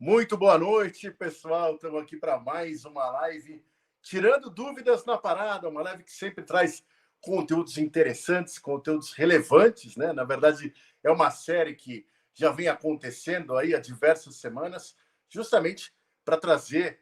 Muito boa noite, pessoal. Estamos aqui para mais uma live, tirando dúvidas na parada, uma live que sempre traz conteúdos interessantes, conteúdos relevantes, né? Na verdade, é uma série que já vem acontecendo aí há diversas semanas, justamente para trazer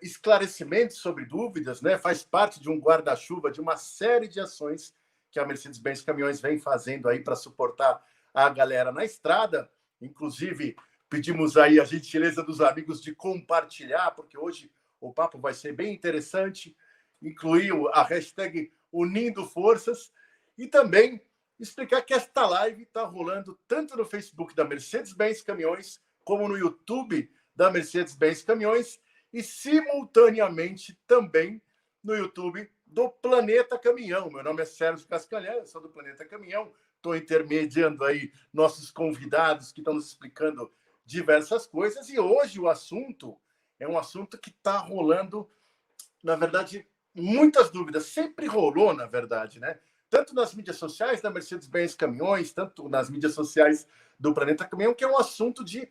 esclarecimentos sobre dúvidas, né? Faz parte de um guarda-chuva de uma série de ações que a Mercedes-Benz Caminhões vem fazendo aí para suportar a galera na estrada, inclusive. Pedimos aí a gentileza dos amigos de compartilhar, porque hoje o papo vai ser bem interessante. Incluiu a hashtag Unindo Forças e também explicar que esta live está rolando tanto no Facebook da Mercedes-Benz Caminhões como no YouTube da Mercedes-Benz Caminhões e simultaneamente também no YouTube do Planeta Caminhão. Meu nome é Sérgio Cascalheira, sou do Planeta Caminhão, estou intermediando aí nossos convidados que estão nos explicando diversas coisas, e hoje o assunto é um assunto que está rolando, na verdade, muitas dúvidas. Sempre rolou, na verdade, né? Tanto nas mídias sociais da Mercedes-Benz Caminhões, tanto nas mídias sociais do Planeta Caminhão, que é um assunto de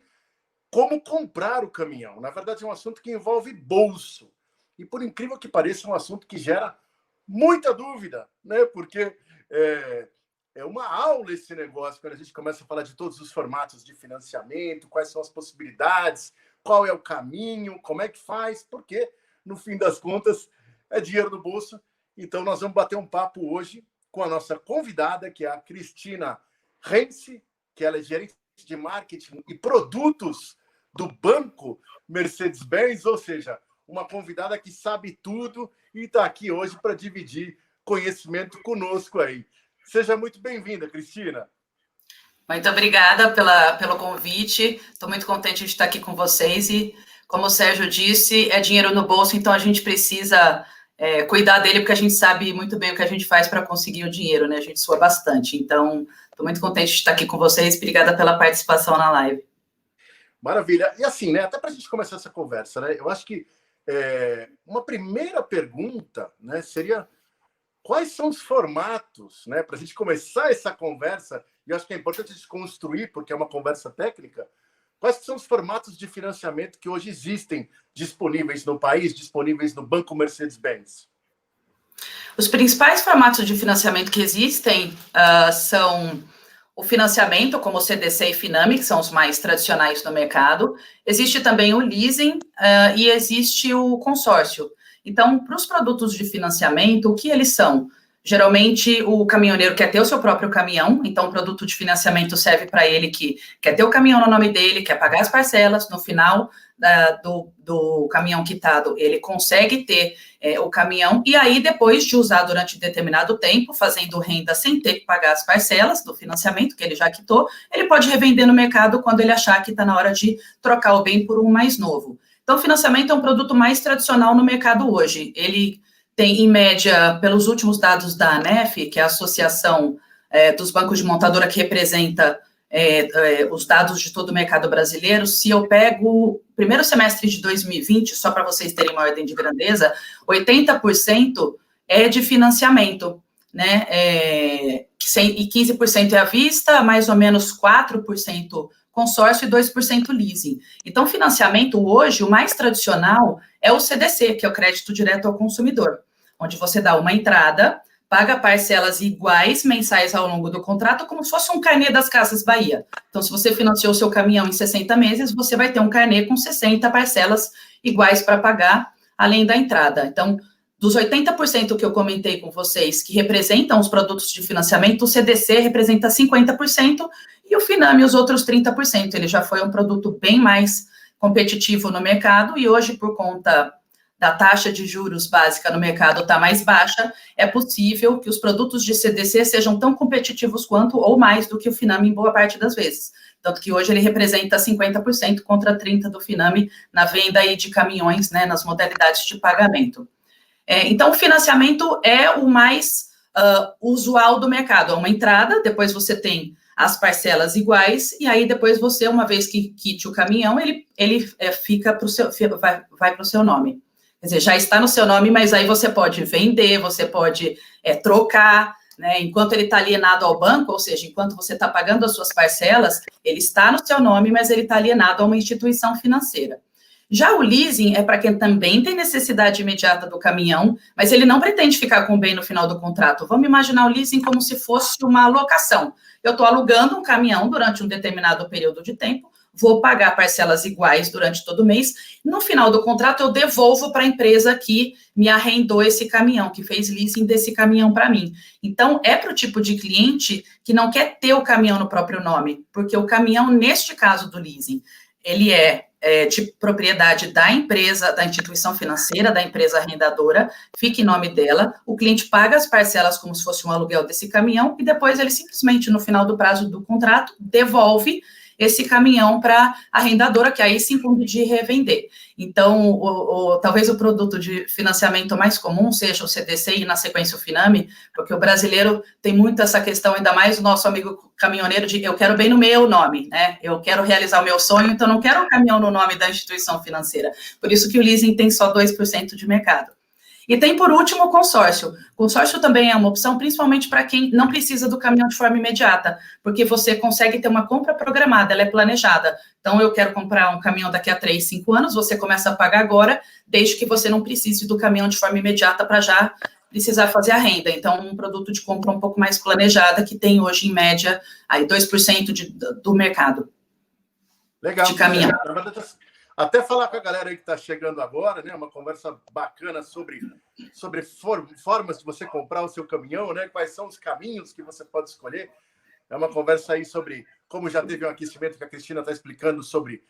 como comprar o caminhão. Na verdade, é um assunto que envolve bolso. E, por incrível que pareça, é um assunto que gera muita dúvida, né? Porque é uma aula esse negócio, quando a gente começa a falar de todos os formatos de financiamento, quais são as possibilidades, qual é o caminho, como é que faz, porque, no fim das contas, é dinheiro no bolso. Então, nós vamos bater um papo hoje com a nossa convidada, que é a Cristina Rense, que ela é gerente de marketing e produtos do Banco Mercedes-Benz, ou seja, uma convidada que sabe tudo e está aqui hoje para dividir conhecimento conosco aí. Seja muito bem-vinda, Cristina. Muito obrigada pelo convite. Estou muito contente de estar aqui com vocês. E, como o Sérgio disse, é dinheiro no bolso, então a gente precisa cuidar dele, porque a gente sabe muito bem o que a gente faz para conseguir o dinheiro, né? A gente sua bastante. Então, estou muito contente de estar aqui com vocês. Obrigada pela participação na live. Maravilha. E assim, né? Até para a gente começar essa conversa, né? Eu acho que uma primeira pergunta, né, seria: quais são os formatos, né, para a gente começar essa conversa? E eu acho que é importante a gente construir, porque é uma conversa técnica. Quais são os formatos de financiamento que hoje existem disponíveis no país, disponíveis no Banco Mercedes-Benz? Os principais formatos de financiamento que existem são o financiamento, como o CDC e Finame, que são os mais tradicionais no mercado. Existe também o leasing e existe o consórcio. Então, para os produtos de financiamento, o que eles são? Geralmente, o caminhoneiro quer ter o seu próprio caminhão, então o produto de financiamento serve para ele que quer ter o caminhão no nome dele, quer pagar as parcelas, no final do caminhão quitado, ele consegue ter o caminhão, e aí, depois de usar durante determinado tempo, fazendo renda sem ter que pagar as parcelas do financiamento, que ele já quitou, ele pode revender no mercado quando ele achar que está na hora de trocar o bem por um mais novo. Então, o financiamento é um produto mais tradicional no mercado hoje. Ele tem, em média, pelos últimos dados da ANEF, que é a Associação dos Bancos de Montadora, que representa os dados de todo o mercado brasileiro. Se eu pego o primeiro semestre de 2020, só para vocês terem uma ordem de grandeza, 80% é de financiamento, né? E 15% é à vista, mais ou menos 4% consórcio e 2% leasing. Então, financiamento hoje, o mais tradicional é o CDC, que é o crédito direto ao consumidor, onde você dá uma entrada, paga parcelas iguais mensais ao longo do contrato, como se fosse um carnê das Casas Bahia. Então, se você financiou o seu caminhão em 60 meses, você vai ter um carnê com 60 parcelas iguais para pagar, além da entrada. Então, dos 80% que eu comentei com vocês, que representam os produtos de financiamento, o CDC representa 50% e o Finame os outros 30%. Ele já foi um produto bem mais competitivo no mercado e hoje, por conta da taxa de juros básica no mercado está mais baixa, é possível que os produtos de CDC sejam tão competitivos quanto ou mais do que o Finame em boa parte das vezes. Tanto que hoje ele representa 50% contra 30% do Finame na venda aí de caminhões, né, nas modalidades de pagamento. Então, o financiamento é o mais usual do mercado. É uma entrada, depois você tem as parcelas iguais, e aí depois você, uma vez que quite o caminhão, ele fica vai para o seu nome. Quer dizer, já está no seu nome, mas aí você pode vender, você pode trocar, né? Enquanto ele está alienado ao banco, ou seja, enquanto você está pagando as suas parcelas, ele está no seu nome, mas ele está alienado a uma instituição financeira. Já o leasing é para quem também tem necessidade imediata do caminhão, mas ele não pretende ficar com o bem no final do contrato. Vamos imaginar o leasing como se fosse uma locação. Eu estou alugando um caminhão durante um determinado período de tempo, vou pagar parcelas iguais durante todo o mês, no final do contrato eu devolvo para a empresa que me arrendou esse caminhão, que fez leasing desse caminhão para mim. Então, é para o tipo de cliente que não quer ter o caminhão no próprio nome, porque o caminhão, neste caso do leasing, ele é de propriedade da empresa, da instituição financeira, da empresa arrendadora, fica em nome dela, o cliente paga as parcelas como se fosse um aluguel desse caminhão, e depois ele simplesmente, no final do prazo do contrato, devolve esse caminhão para a arrendadora, que aí se incumbe de revender. Então, talvez o produto de financiamento mais comum seja o CDC e, na sequência, o Finame, porque o brasileiro tem muito essa questão, ainda mais o nosso amigo caminhoneiro, de eu quero bem no meu nome, né? Eu quero realizar o meu sonho, então não quero um caminhão no nome da instituição financeira. Por isso que o leasing tem só 2% de mercado. E tem, por último, o consórcio. O consórcio também é uma opção, principalmente para quem não precisa do caminhão de forma imediata, porque você consegue ter uma compra programada, ela é planejada. Então, eu quero comprar um caminhão daqui a 3, 5 anos, você começa a pagar agora, desde que você não precise do caminhão de forma imediata para já precisar fazer a renda. Então, um produto de compra um pouco mais planejada, que tem hoje, em média, aí 2% do mercado. Legal. De caminhão. Até falar com a galera aí que está chegando agora, né? Uma conversa bacana sobre formas de você comprar o seu caminhão, né? Quais são os caminhos que você pode escolher. É uma conversa aí sobre como já teve um aquecimento que a Cristina está explicando sobre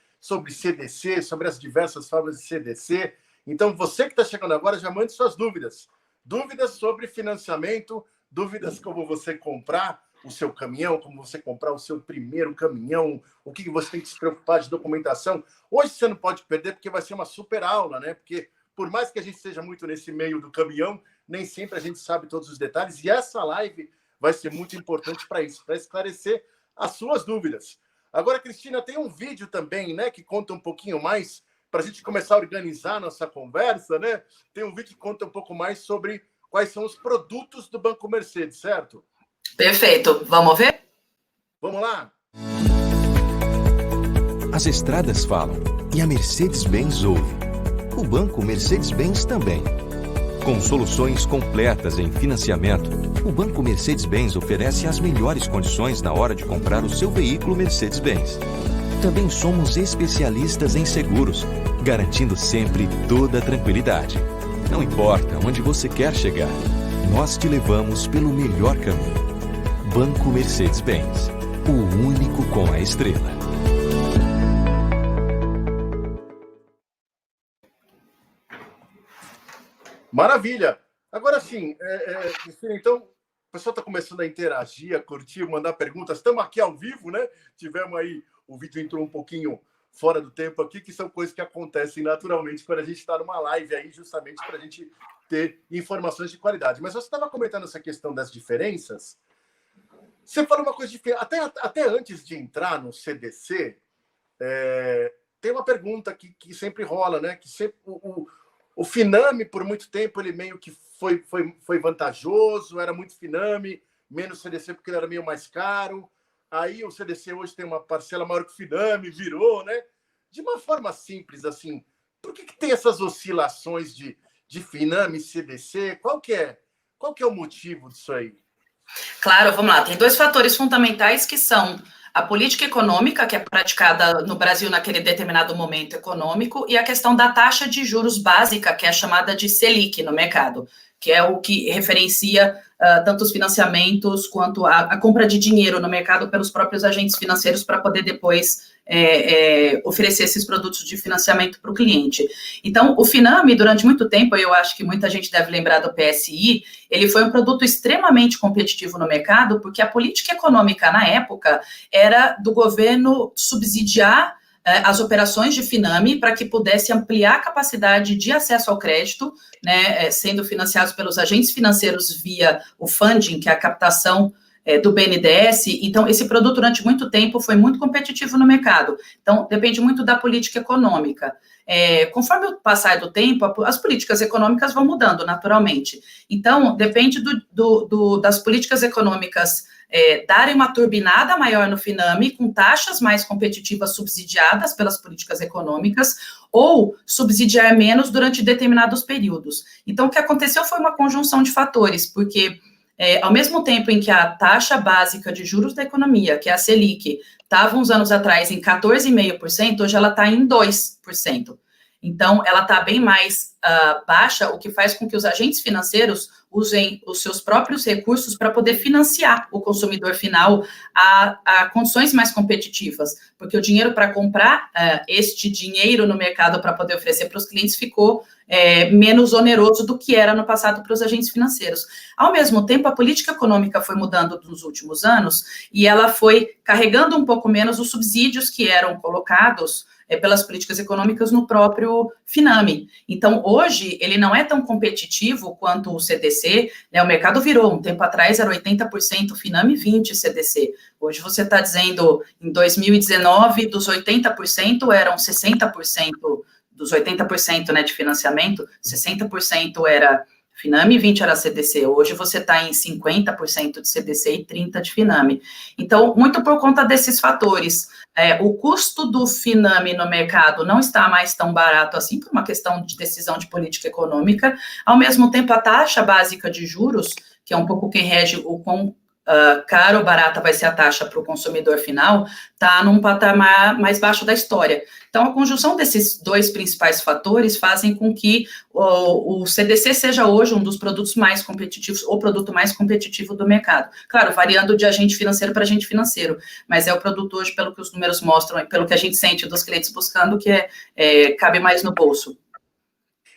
CDC, sobre as diversas formas de CDC. Então, você que está chegando agora, já mande suas dúvidas. Dúvidas sobre financiamento, dúvidas como você comprar o seu caminhão, como você comprar o seu primeiro caminhão, o que você tem que se preocupar de documentação. Hoje você não pode perder, porque vai ser uma super aula, né? Porque por mais que a gente esteja muito nesse meio do caminhão, nem sempre a gente sabe todos os detalhes, e essa live vai ser muito importante para isso, para esclarecer as suas dúvidas. Agora, Cristina, tem um vídeo também, né, que conta um pouquinho mais, para a gente começar a organizar a nossa conversa, né? Tem um vídeo que conta um pouco mais sobre quais são os produtos do Banco Mercedes, certo? Perfeito. Vamos ver? Vamos lá? As estradas falam e a Mercedes-Benz ouve. O Banco Mercedes-Benz também. Com soluções completas em financiamento, o Banco Mercedes-Benz oferece as melhores condições na hora de comprar o seu veículo Mercedes-Benz. Também somos especialistas em seguros, garantindo sempre toda a tranquilidade. Não importa onde você quer chegar, nós te levamos pelo melhor caminho. Banco Mercedes-Benz, o único com a estrela. Maravilha! Agora sim, então, o pessoal está começando a interagir, a curtir, mandar perguntas. Estamos aqui ao vivo, né? Tivemos aí, o vídeo entrou um pouquinho fora do tempo aqui, que são coisas que acontecem naturalmente quando a gente está numa live aí, justamente para a gente ter informações de qualidade. Mas você estava comentando essa questão das diferenças. Você falou uma coisa diferente. Até antes de entrar no CDC, tem uma pergunta que sempre rola, né? Que sempre, o Finame, por muito tempo, ele meio que foi vantajoso, era muito Finame, menos CDC porque ele era meio mais caro. Aí o CDC hoje tem uma parcela maior que o Finame, virou, né? De uma forma simples, assim, por que tem essas oscilações de Finame e CDC? Qual que é o motivo disso aí? Claro, vamos lá. Tem dois fatores fundamentais que são a política econômica, que é praticada no Brasil naquele determinado momento econômico, e a questão da taxa de juros básica, que é chamada de Selic no mercado, que é o que referencia tanto os financiamentos quanto a compra de dinheiro no mercado pelos próprios agentes financeiros para poder depois oferecer esses produtos de financiamento para o cliente. Então, o Finame, durante muito tempo, eu acho que muita gente deve lembrar do PSI, ele foi um produto extremamente competitivo no mercado, porque a política econômica na época era do governo subsidiar as operações de Finame para que pudesse ampliar a capacidade de acesso ao crédito, né, sendo financiados pelos agentes financeiros via o funding, que é a captação do BNDES. Então, esse produto, durante muito tempo, foi muito competitivo no mercado. Então, depende muito da política econômica. Conforme o passar do tempo, as políticas econômicas vão mudando naturalmente. Então, depende das políticas econômicas darem uma turbinada maior no FINAME, com taxas mais competitivas subsidiadas pelas políticas econômicas, ou subsidiar menos durante determinados períodos. Então, o que aconteceu foi uma conjunção de fatores, porque ao mesmo tempo em que a taxa básica de juros da economia, que é a Selic, estava uns anos atrás em 14,5%, hoje ela está em 2%. Então, ela está bem mais baixa, o que faz com que os agentes financeiros usem os seus próprios recursos para poder financiar o consumidor final a condições mais competitivas, porque o dinheiro para comprar este dinheiro no mercado para poder oferecer para os clientes ficou menos oneroso do que era no passado para os agentes financeiros. Ao mesmo tempo, a política econômica foi mudando nos últimos anos e ela foi carregando um pouco menos os subsídios que eram colocados pelas políticas econômicas no próprio FINAME. Então, hoje, ele não é tão competitivo quanto o CDC, né? O mercado virou, um tempo atrás era 80% FINAME, 20% CDC. Hoje você está dizendo, em 2019, dos 80% eram 60%, dos 80%, né, de financiamento, 60% era FINAME, 20% era CDC. Hoje você está em 50% de CDC e 30% de FINAME. Então, muito por conta desses fatores. O custo do FINAME no mercado não está mais tão barato assim, por uma questão de decisão de política econômica. Ao mesmo tempo, a taxa básica de juros, que é um pouco quem rege o quão caro ou barata vai ser a taxa para o consumidor final, está num patamar mais baixo da história. Então, a conjunção desses dois principais fatores fazem com que o CDC seja hoje um dos produtos mais competitivos, ou produto mais competitivo do mercado. Claro, variando de agente financeiro para agente financeiro, mas é o produto hoje, pelo que os números mostram, e pelo que a gente sente dos clientes buscando, que cabe mais no bolso.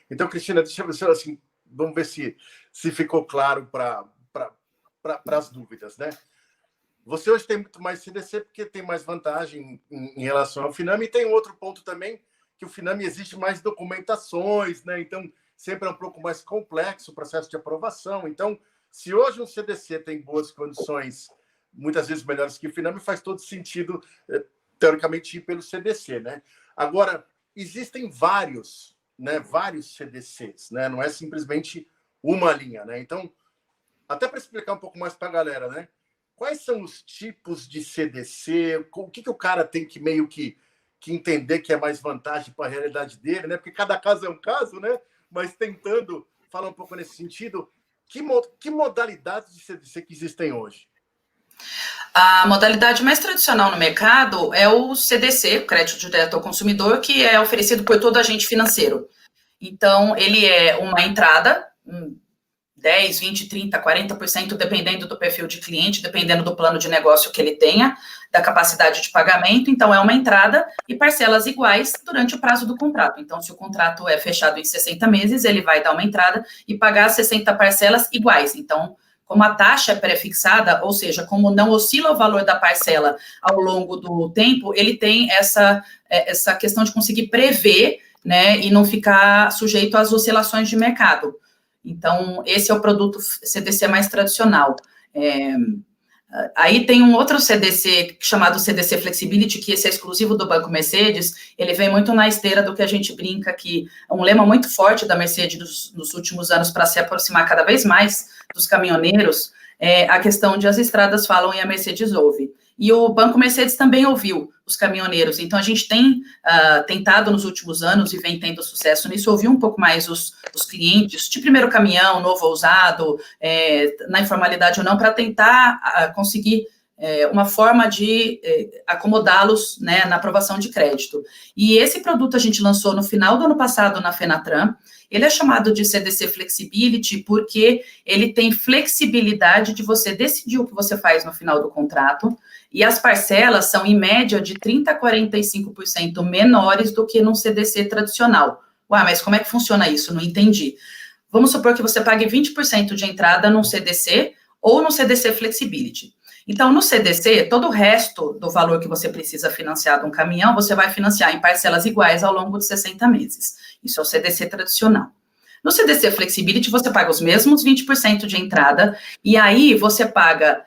Então, Cristina, deixa eu ver, assim, vamos ver se ficou claro para as dúvidas, né? Você hoje tem muito mais CDC porque tem mais vantagem em relação ao FINAME, e tem outro ponto também, que o FINAME existe mais documentações, né? Então, sempre é um pouco mais complexo o processo de aprovação. Então, se hoje um CDC tem boas condições, muitas vezes melhores que o FINAME, faz todo sentido, teoricamente, ir pelo CDC, né? Agora, existem vários CDCs, né? Não é simplesmente uma linha, né? Então, até para explicar um pouco mais para a galera, né? Quais são os tipos de CDC? O que o cara tem que meio que entender que é mais vantagem para a realidade dele, né? Porque cada caso é um caso, né? Mas tentando falar um pouco nesse sentido, que modalidades de CDC que existem hoje? A modalidade mais tradicional no mercado é o CDC, o crédito direto ao consumidor, que é oferecido por todo agente financeiro. Então, ele é uma entrada, 10, 20, 30, 40%, dependendo do perfil de cliente, dependendo do plano de negócio que ele tenha, da capacidade de pagamento. Então, é uma entrada e parcelas iguais durante o prazo do contrato. Então, se o contrato é fechado em 60 meses, ele vai dar uma entrada e pagar 60 parcelas iguais. Então, como a taxa é pré-fixada, ou seja, como não oscila o valor da parcela ao longo do tempo, ele tem essa questão de conseguir prever, né, e não ficar sujeito às oscilações de mercado. Então, esse é o produto CDC mais tradicional. Aí tem um outro CDC chamado CDC Flexibility, que esse é exclusivo do Banco Mercedes. Ele vem muito na esteira do que a gente brinca, que é um lema muito forte da Mercedes nos últimos anos para se aproximar cada vez mais dos caminhoneiros, a questão de as estradas falam e a Mercedes ouve. E o Banco Mercedes também ouviu os caminhoneiros. Então, a gente tem tentado nos últimos anos e vem tendo sucesso nisso, ouvir um pouco mais os clientes de primeiro caminhão, novo ou usado, na informalidade ou não, para tentar conseguir uma forma de acomodá-los, né, na aprovação de crédito. E esse produto a gente lançou no final do ano passado na Fenatran. Ele é chamado de CDC Flexibility porque ele tem flexibilidade de você decidir o que você faz no final do contrato, e as parcelas são, em média, de 30% a 45% menores do que num CDC tradicional. Ué, mas como é que funciona isso? Não entendi. Vamos supor que você pague 20% de entrada num CDC ou no CDC Flexibility. Então, no CDC, todo o resto do valor que você precisa financiar de um caminhão, você vai financiar em parcelas iguais ao longo de 60 meses. Isso é o CDC tradicional. No CDC Flexibility, você paga os mesmos 20% de entrada, e aí você paga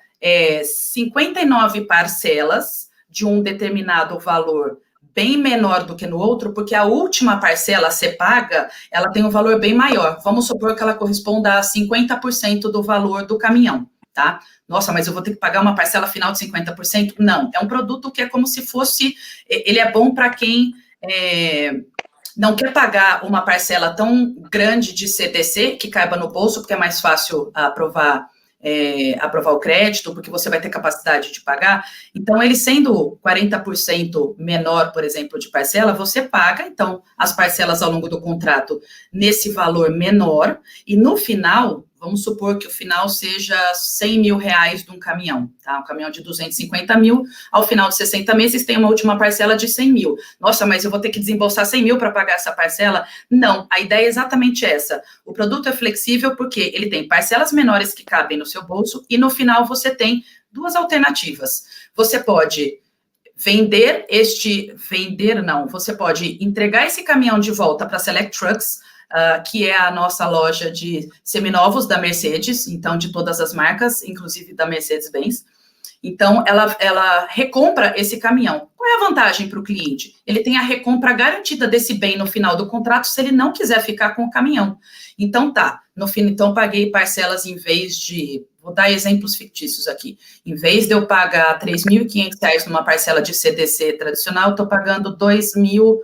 59 parcelas de um determinado valor bem menor do que no outro, porque a última parcela a ser paga, ela tem um valor bem maior. Vamos supor que ela corresponda a 50% do valor do caminhão, tá? Nossa, mas eu vou ter que pagar uma parcela final de 50%? Não, é um produto que é como se fosse... Ele é bom para quem não quer pagar uma parcela tão grande de CDC, que caiba no bolso, porque é mais fácil aprovar o crédito, porque você vai ter capacidade de pagar. Então, ele sendo 40% menor, por exemplo, de parcela, você paga, então, as parcelas ao longo do contrato nesse valor menor, e no final, vamos supor que o final seja 100 mil reais de um caminhão, tá? Um caminhão de 250 mil, ao final de 60 meses tem uma última parcela de 100 mil. Nossa, mas eu vou ter que desembolsar 100 mil para pagar essa parcela? Não, a ideia é exatamente essa. O produto é flexível porque ele tem parcelas menores que cabem no seu bolso e no final você tem duas alternativas. Você pode você pode entregar esse caminhão de volta para a Select Trucks, que é a nossa loja de seminovos da Mercedes, então de todas as marcas, inclusive da Mercedes-Benz. Então, ela recompra esse caminhão. Qual é a vantagem para o cliente? Ele tem a recompra garantida desse bem no final do contrato, se ele não quiser ficar com o caminhão. Então, no fim, então paguei parcelas em vez de... Vou dar exemplos fictícios aqui. Em vez de eu pagar R$ 3.500 numa parcela de CDC tradicional, eu estou pagando R$ 2.000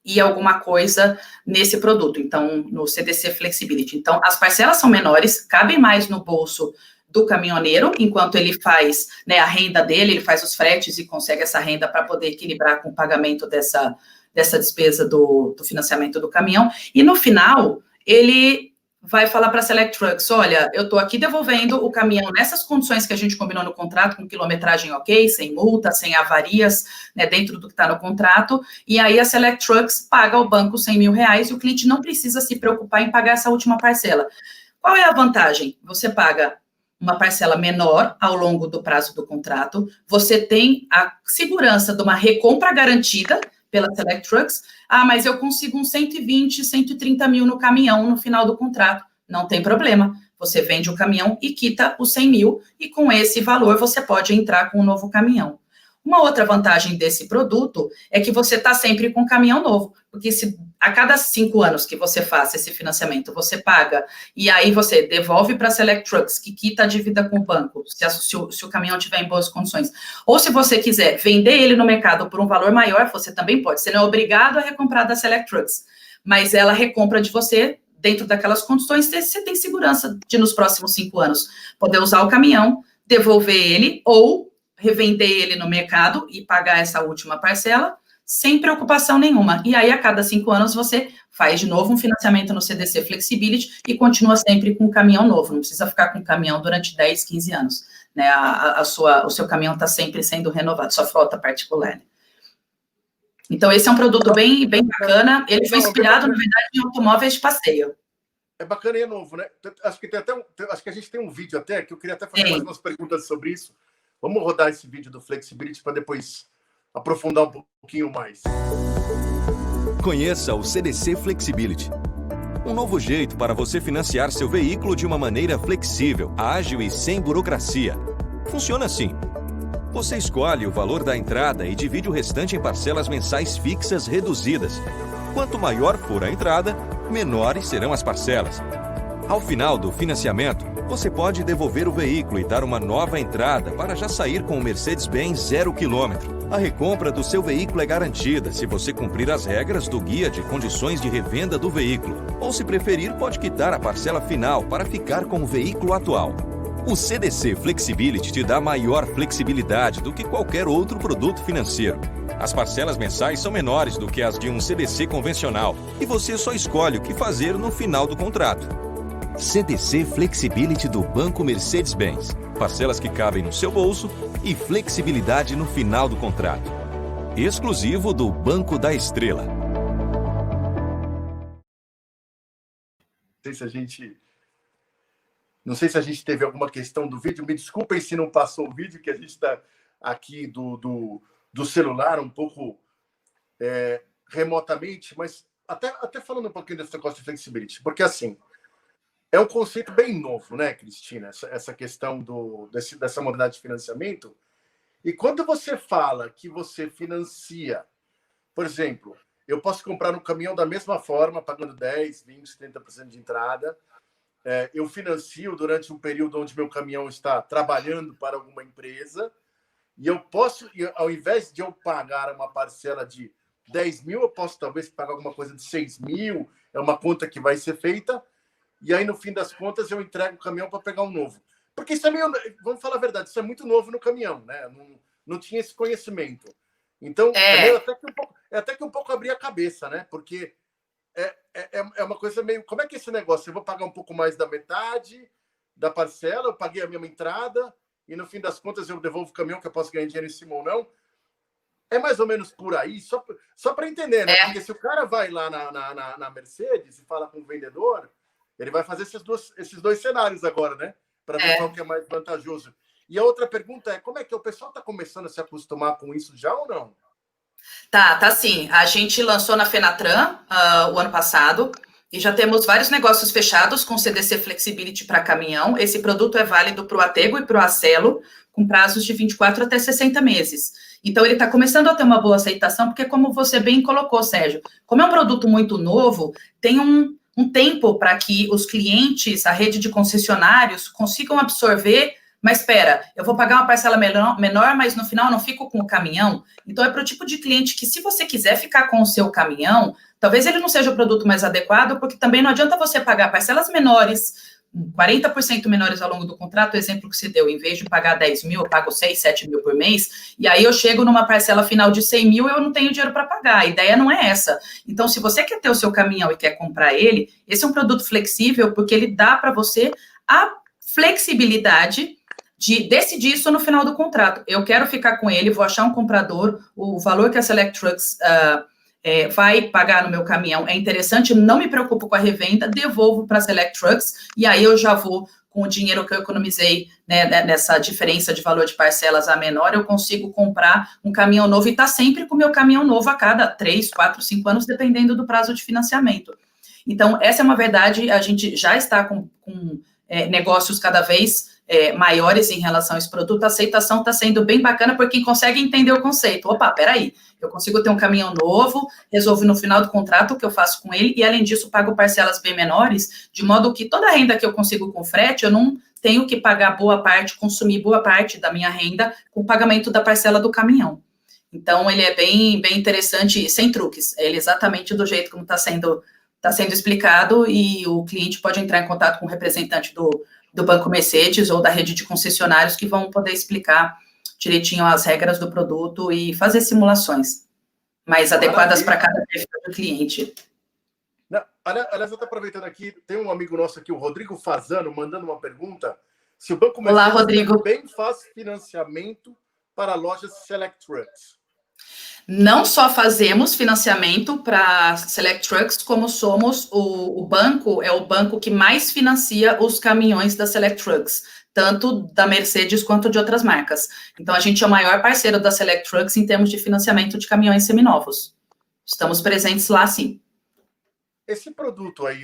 e alguma coisa nesse produto, então, no CDC Flexibility. Então, as parcelas são menores, cabem mais no bolso do caminhoneiro, enquanto ele faz, né, a renda dele, ele faz os fretes e consegue essa renda para poder equilibrar com o pagamento dessa despesa do financiamento do caminhão, e no final, ele vai falar para a Select Trucks, olha, eu estou aqui devolvendo o caminhão nessas condições que a gente combinou no contrato, com quilometragem ok, sem multa, sem avarias, né, dentro do que está no contrato, e aí a Select Trucks paga ao banco 100 mil reais e o cliente não precisa se preocupar em pagar essa última parcela. Qual é a vantagem? Você paga uma parcela menor ao longo do prazo do contrato, você tem a segurança de uma recompra garantida pela Select Trucks. Mas eu consigo uns 120, 130 mil no caminhão no final do contrato. Não tem problema. Você vende o caminhão e quita os 100 mil, e com esse valor você pode entrar com um novo caminhão. Uma outra vantagem desse produto é que você está sempre com um caminhão novo, porque se a cada 5 anos que você faça esse financiamento, você paga, e aí você devolve para a Select Trucks, que quita a dívida com o banco, se o caminhão estiver em boas condições. Ou se você quiser vender ele no mercado por um valor maior, você também pode. Você não é obrigado a recomprar da Select Trucks, mas ela recompra de você dentro daquelas condições, você tem segurança de, nos próximos 5 anos, poder usar o caminhão, devolver ele, ou revender ele no mercado e pagar essa última parcela, sem preocupação nenhuma. E aí, a cada 5 anos, você faz de novo um financiamento no CDC Flexibility e continua sempre com um caminhão novo. Não precisa ficar com um caminhão durante 10, 15 anos. Né? O seu caminhão está sempre sendo renovado, sua frota particular. Né? Então, esse é um produto bem, bem bacana. Ele foi inspirado, na verdade, em automóveis de passeio. É bacana e é novo, né? Acho que acho que a gente tem um vídeo até, que eu queria até fazer mais umas perguntas sobre isso. Vamos rodar esse vídeo do Flexibility para depois aprofundar um pouquinho mais. Conheça o CDC Flexibility. Um novo jeito para você financiar seu veículo de uma maneira flexível, ágil e sem burocracia. Funciona assim. Você escolhe o valor da entrada e divide o restante em parcelas mensais fixas reduzidas. Quanto maior for a entrada, menores serão as parcelas. Ao final do financiamento, você pode devolver o veículo e dar uma nova entrada para já sair com o Mercedes-Benz 0 km. A recompra do seu veículo é garantida se você cumprir as regras do Guia de Condições de Revenda do Veículo. Ou, se preferir, pode quitar a parcela final para ficar com o veículo atual. O CDC Flexibility te dá maior flexibilidade do que qualquer outro produto financeiro. As parcelas mensais são menores do que as de um CDC convencional e você só escolhe o que fazer no final do contrato. CDC Flexibility do Banco Mercedes-Benz. Parcelas que cabem no seu bolso e flexibilidade no final do contrato. Exclusivo do Banco da Estrela. Não sei se a gente teve alguma questão do vídeo. Me desculpem se não passou o vídeo, que a gente está aqui do celular um pouco remotamente, mas até falando um pouquinho desse negócio de flexibility, porque assim, é um conceito bem novo, né, Cristina? Essa questão dessa modalidade de financiamento. E quando você fala que você financia, por exemplo, eu posso comprar um caminhão da mesma forma, pagando 10, 20, 30% de entrada. Eu financio durante um período onde meu caminhão está trabalhando para alguma empresa. E eu posso, ao invés de eu pagar uma parcela de 10 mil, eu posso talvez pagar alguma coisa de 6 mil. É uma conta que vai ser feita. E aí, no fim das contas, eu entrego o caminhão para pegar um novo. Porque isso é meio... Vamos falar a verdade, isso é muito novo no caminhão, né? Não tinha esse conhecimento. Então, até que um pouco abrir a cabeça, né? Porque é uma coisa meio... Como é que é esse negócio? Eu vou pagar um pouco mais da metade da parcela, eu paguei a mesma entrada, e no fim das contas eu devolvo o caminhão, que eu posso ganhar dinheiro em cima ou não. É mais ou menos por aí, só para entender, né? Porque se o cara vai lá na Mercedes e fala com o vendedor, ele vai fazer esses dois cenários agora, né? Para ver qual que é mais vantajoso. E a outra pergunta é, como é que o pessoal está começando a se acostumar com isso já ou não? Tá sim. A gente lançou na Fenatran o ano passado e já temos vários negócios fechados com CDC Flexibility para caminhão. Esse produto é válido para o Atego e para o Acelo, com prazos de 24 até 60 meses. Então, ele está começando a ter uma boa aceitação, porque como você bem colocou, Sérgio, como é um produto muito novo, tem um tempo para que os clientes, a rede de concessionários, consigam absorver. Mas espera, eu vou pagar uma parcela menor, mas no final eu não fico com o caminhão. Então, é para o tipo de cliente que, se você quiser ficar com o seu caminhão, talvez ele não seja o produto mais adequado, porque também não adianta você pagar parcelas menores, 40% menores ao longo do contrato, o exemplo que você deu, em vez de pagar 10 mil, eu pago 6, 7 mil por mês, e aí eu chego numa parcela final de 100 mil, eu não tenho dinheiro para pagar, a ideia não é essa. Então, se você quer ter o seu caminhão e quer comprar ele, esse é um produto flexível, porque ele dá para você a flexibilidade de decidir isso no final do contrato. Eu quero ficar com ele, vou achar um comprador, o valor que a Select Trucks vai pagar no meu caminhão é interessante, não me preocupo com a revenda, devolvo para a Select Trucks, e aí eu já vou, com o dinheiro que eu economizei, né, nessa diferença de valor de parcelas a menor, eu consigo comprar um caminhão novo e estar sempre com o meu caminhão novo a cada 3, 4, 5 anos, dependendo do prazo de financiamento. Então, essa é uma verdade, a gente já está com negócios cada vez maiores em relação a esse produto, a aceitação está sendo bem bacana por quem consegue entender o conceito. Opa, peraí, eu consigo ter um caminhão novo, resolvo no final do contrato o que eu faço com ele, e além disso pago parcelas bem menores, de modo que toda a renda que eu consigo com frete, eu não tenho que pagar boa parte, consumir boa parte da minha renda com o pagamento da parcela do caminhão. Então, ele é bem interessante, sem truques, ele é exatamente do jeito como está sendo explicado, e o cliente pode entrar em contato com o representante do Banco Mercedes ou da rede de concessionários que vão poder explicar direitinho as regras do produto e fazer simulações mais adequadas para cada perfil do cliente. Não, aliás, eu estou aproveitando aqui, tem um amigo nosso aqui, o Rodrigo Fazano, mandando uma pergunta. Se o Banco Mercedes Olá, Rodrigo. também faz financiamento para lojas Select Trucks? Não só fazemos financiamento para Select Trucks, como somos o banco, é o banco que mais financia os caminhões da Select Trucks, tanto da Mercedes quanto de outras marcas. Então, a gente é o maior parceiro da Select Trucks em termos de financiamento de caminhões seminovos. Estamos presentes lá, sim. Esse produto aí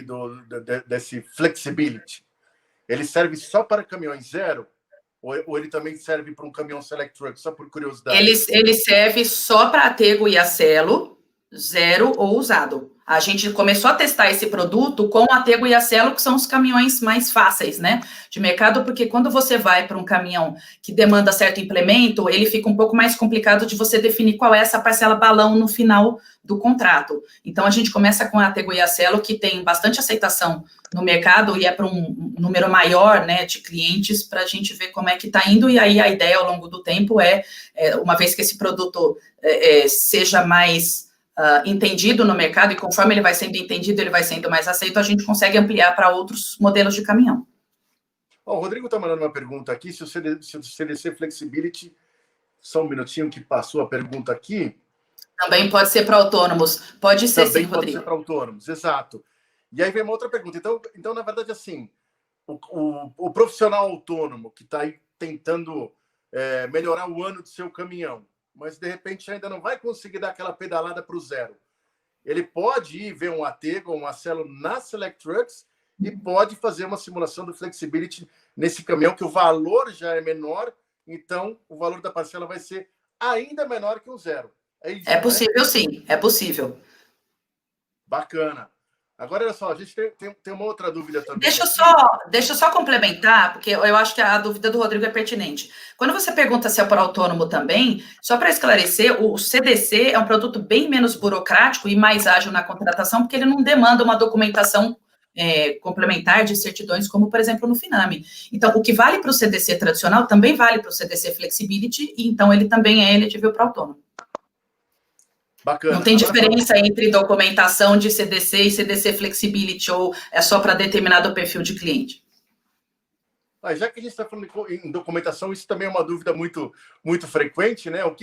desse Flexibility, ele serve só para caminhões zero? Ou ele também serve para um caminhão Select Truck, só por curiosidade? Ele serve só para Atego e Acelo, zero ou usado. A gente começou a testar esse produto com o Atego e Acelo, que são os caminhões mais fáceis, né, de mercado, porque quando você vai para um caminhão que demanda certo implemento, ele fica um pouco mais complicado de você definir qual é essa parcela balão no final do contrato. Então, a gente começa com o Atego e Acelo, que tem bastante aceitação no mercado e é para um número maior, né, de clientes, para a gente ver como é que está indo, e aí a ideia ao longo do tempo uma vez que esse produto seja mais entendido no mercado, e conforme ele vai sendo entendido, ele vai sendo mais aceito, a gente consegue ampliar para outros modelos de caminhão. O Rodrigo está mandando uma pergunta aqui, se o CDC Flexibility, só um minutinho que passou a pergunta aqui. Também pode ser para autônomos, pode ser também sim, pode Rodrigo. ser para autônomos, exato. E aí vem uma outra pergunta. Então na verdade, assim, o profissional autônomo que está aí tentando melhorar o ano do seu caminhão, mas de repente ainda não vai conseguir dar aquela pedalada para o zero. Ele pode ir ver um Atego ou um Acelo na Select Trucks e pode fazer uma simulação do flexibility nesse caminhão, que o valor já é menor, então o valor da parcela vai ser ainda menor que um zero. É isso, É possível, né? sim, é possível. Bacana. Agora, olha só, a gente tem uma outra dúvida também. Deixa eu só complementar, porque eu acho que a dúvida do Rodrigo é pertinente. Quando você pergunta se é para autônomo também, só para esclarecer, o CDC é um produto bem menos burocrático e mais ágil na contratação, porque ele não demanda uma documentação complementar de certidões, como, por exemplo, no Finame. Então, o que vale para o CDC tradicional também vale para o CDC Flexibility, e então ele também é elegível para autônomo. Bacana. Não tem diferença entre documentação de CDC e CDC Flexibility, ou é só para determinado perfil de cliente? Já que a gente está falando em documentação, isso também é uma dúvida muito, muito frequente, né? Eu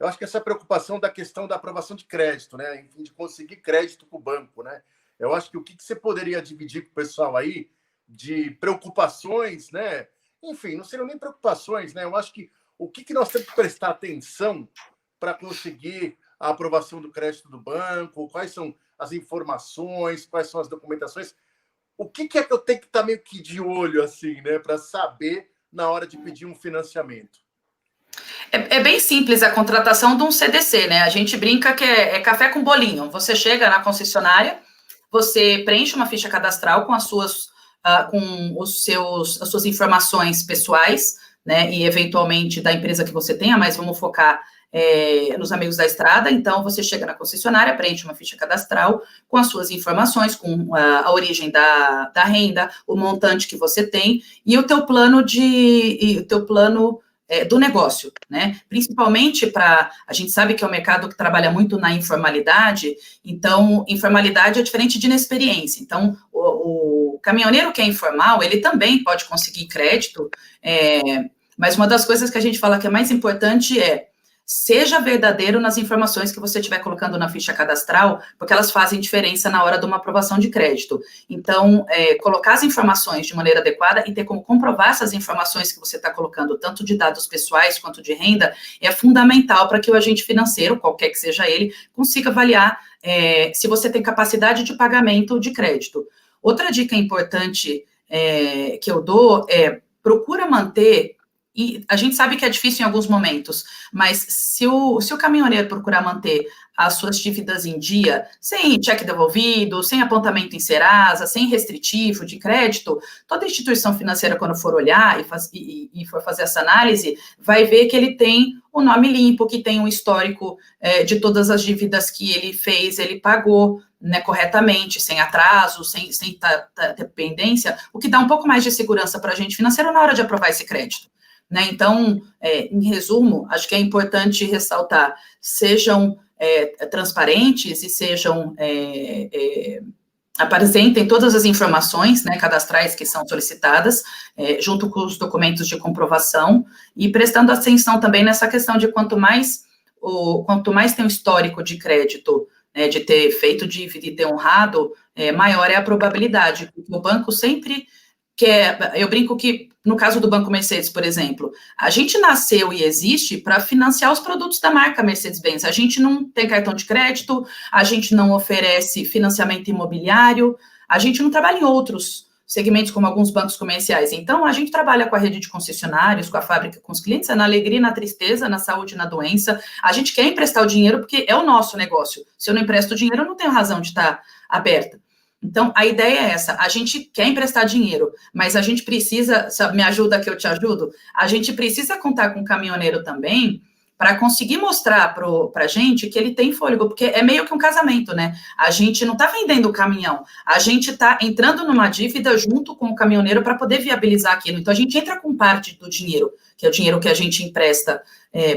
acho que essa preocupação da questão da aprovação de crédito, né? Enfim, de conseguir crédito com o banco, né? Eu acho que o que você poderia dividir com o pessoal aí de preocupações, né? Enfim, não seriam nem preocupações, né? Eu acho que o que nós temos que prestar atenção para conseguir a aprovação do crédito do banco, quais são as informações, quais são as documentações, o que é que eu tenho que estar meio que de olho, assim, né, para saber na hora de pedir um financiamento? É bem simples a contratação de um CDC, né? A gente brinca que é café com bolinho. Você chega na concessionária, você preenche uma ficha cadastral com as suas informações pessoais, né? E eventualmente da empresa que você tenha, mas vamos focar nos amigos da estrada. Então, você chega na concessionária, preenche uma ficha cadastral com as suas informações, com a origem da renda, o montante que você tem e o teu plano do negócio, né? Principalmente a gente sabe que é um mercado que trabalha muito na informalidade, então informalidade é diferente de inexperiência. Então, o caminhoneiro que é informal, ele também pode conseguir crédito, mas uma das coisas que a gente fala que é mais importante seja verdadeiro nas informações que você estiver colocando na ficha cadastral, porque elas fazem diferença na hora de uma aprovação de crédito. Então, colocar as informações de maneira adequada e ter como comprovar essas informações que você está colocando, tanto de dados pessoais quanto de renda, é fundamental para que o agente financeiro, qualquer que seja ele, consiga avaliar se você tem capacidade de pagamento de crédito. Outra dica importante que eu dou procura manter. E a gente sabe que é difícil em alguns momentos, mas se o caminhoneiro procurar manter as suas dívidas em dia, sem cheque devolvido, sem apontamento em Serasa, sem restritivo de crédito, toda instituição financeira, quando for olhar e for fazer essa análise, vai ver que ele tem o nome limpo, que tem um histórico de todas as dívidas que ele fez, ele pagou, né, corretamente, sem atraso, sem dependência, o que dá um pouco mais de segurança para a agente financeiro na hora de aprovar esse crédito. Né? Então, em resumo, acho que é importante ressaltar, sejam transparentes e apresentem todas as informações, né, cadastrais que são solicitadas, junto com os documentos de comprovação, e prestando atenção também nessa questão de quanto mais tem um histórico de crédito, né, de ter feito dívida e ter honrado, maior é a probabilidade. O banco sempre eu brinco que, no caso do Banco Mercedes, por exemplo, a gente nasceu e existe para financiar os produtos da marca Mercedes-Benz. A gente não tem cartão de crédito, a gente não oferece financiamento imobiliário, a gente não trabalha em outros segmentos como alguns bancos comerciais. Então, a gente trabalha com a rede de concessionários, com a fábrica, com os clientes, na alegria, na tristeza, na saúde, na doença. A gente quer emprestar o dinheiro porque é o nosso negócio. Se eu não empresto o dinheiro, eu não tenho razão de estar aberta. Então, a ideia é essa, a gente quer emprestar dinheiro, mas a gente precisa, me ajuda que eu te ajudo, a gente precisa contar com o caminhoneiro também para conseguir mostrar para a gente que ele tem fôlego, porque é meio que um casamento, né? A gente não está vendendo o caminhão, a gente está entrando numa dívida junto com o caminhoneiro para poder viabilizar aquilo. Então, a gente entra com parte do dinheiro, que é o dinheiro que a gente empresta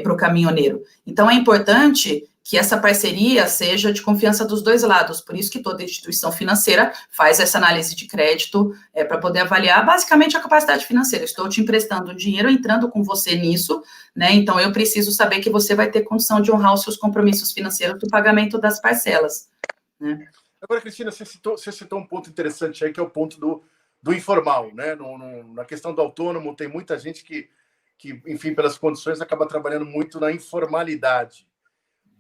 para o caminhoneiro. Então, é importante que essa parceria seja de confiança dos dois lados. Por isso que toda instituição financeira faz essa análise de crédito para poder avaliar basicamente a capacidade financeira. Estou te emprestando dinheiro, entrando com você nisso, né? Então eu preciso saber que você vai ter condição de honrar os seus compromissos financeiros do pagamento das parcelas, né? Agora, Cristina, você citou um ponto interessante aí, que é o ponto do informal, né? Na questão do autônomo, tem muita gente que, enfim, pelas condições, acaba trabalhando muito na informalidade.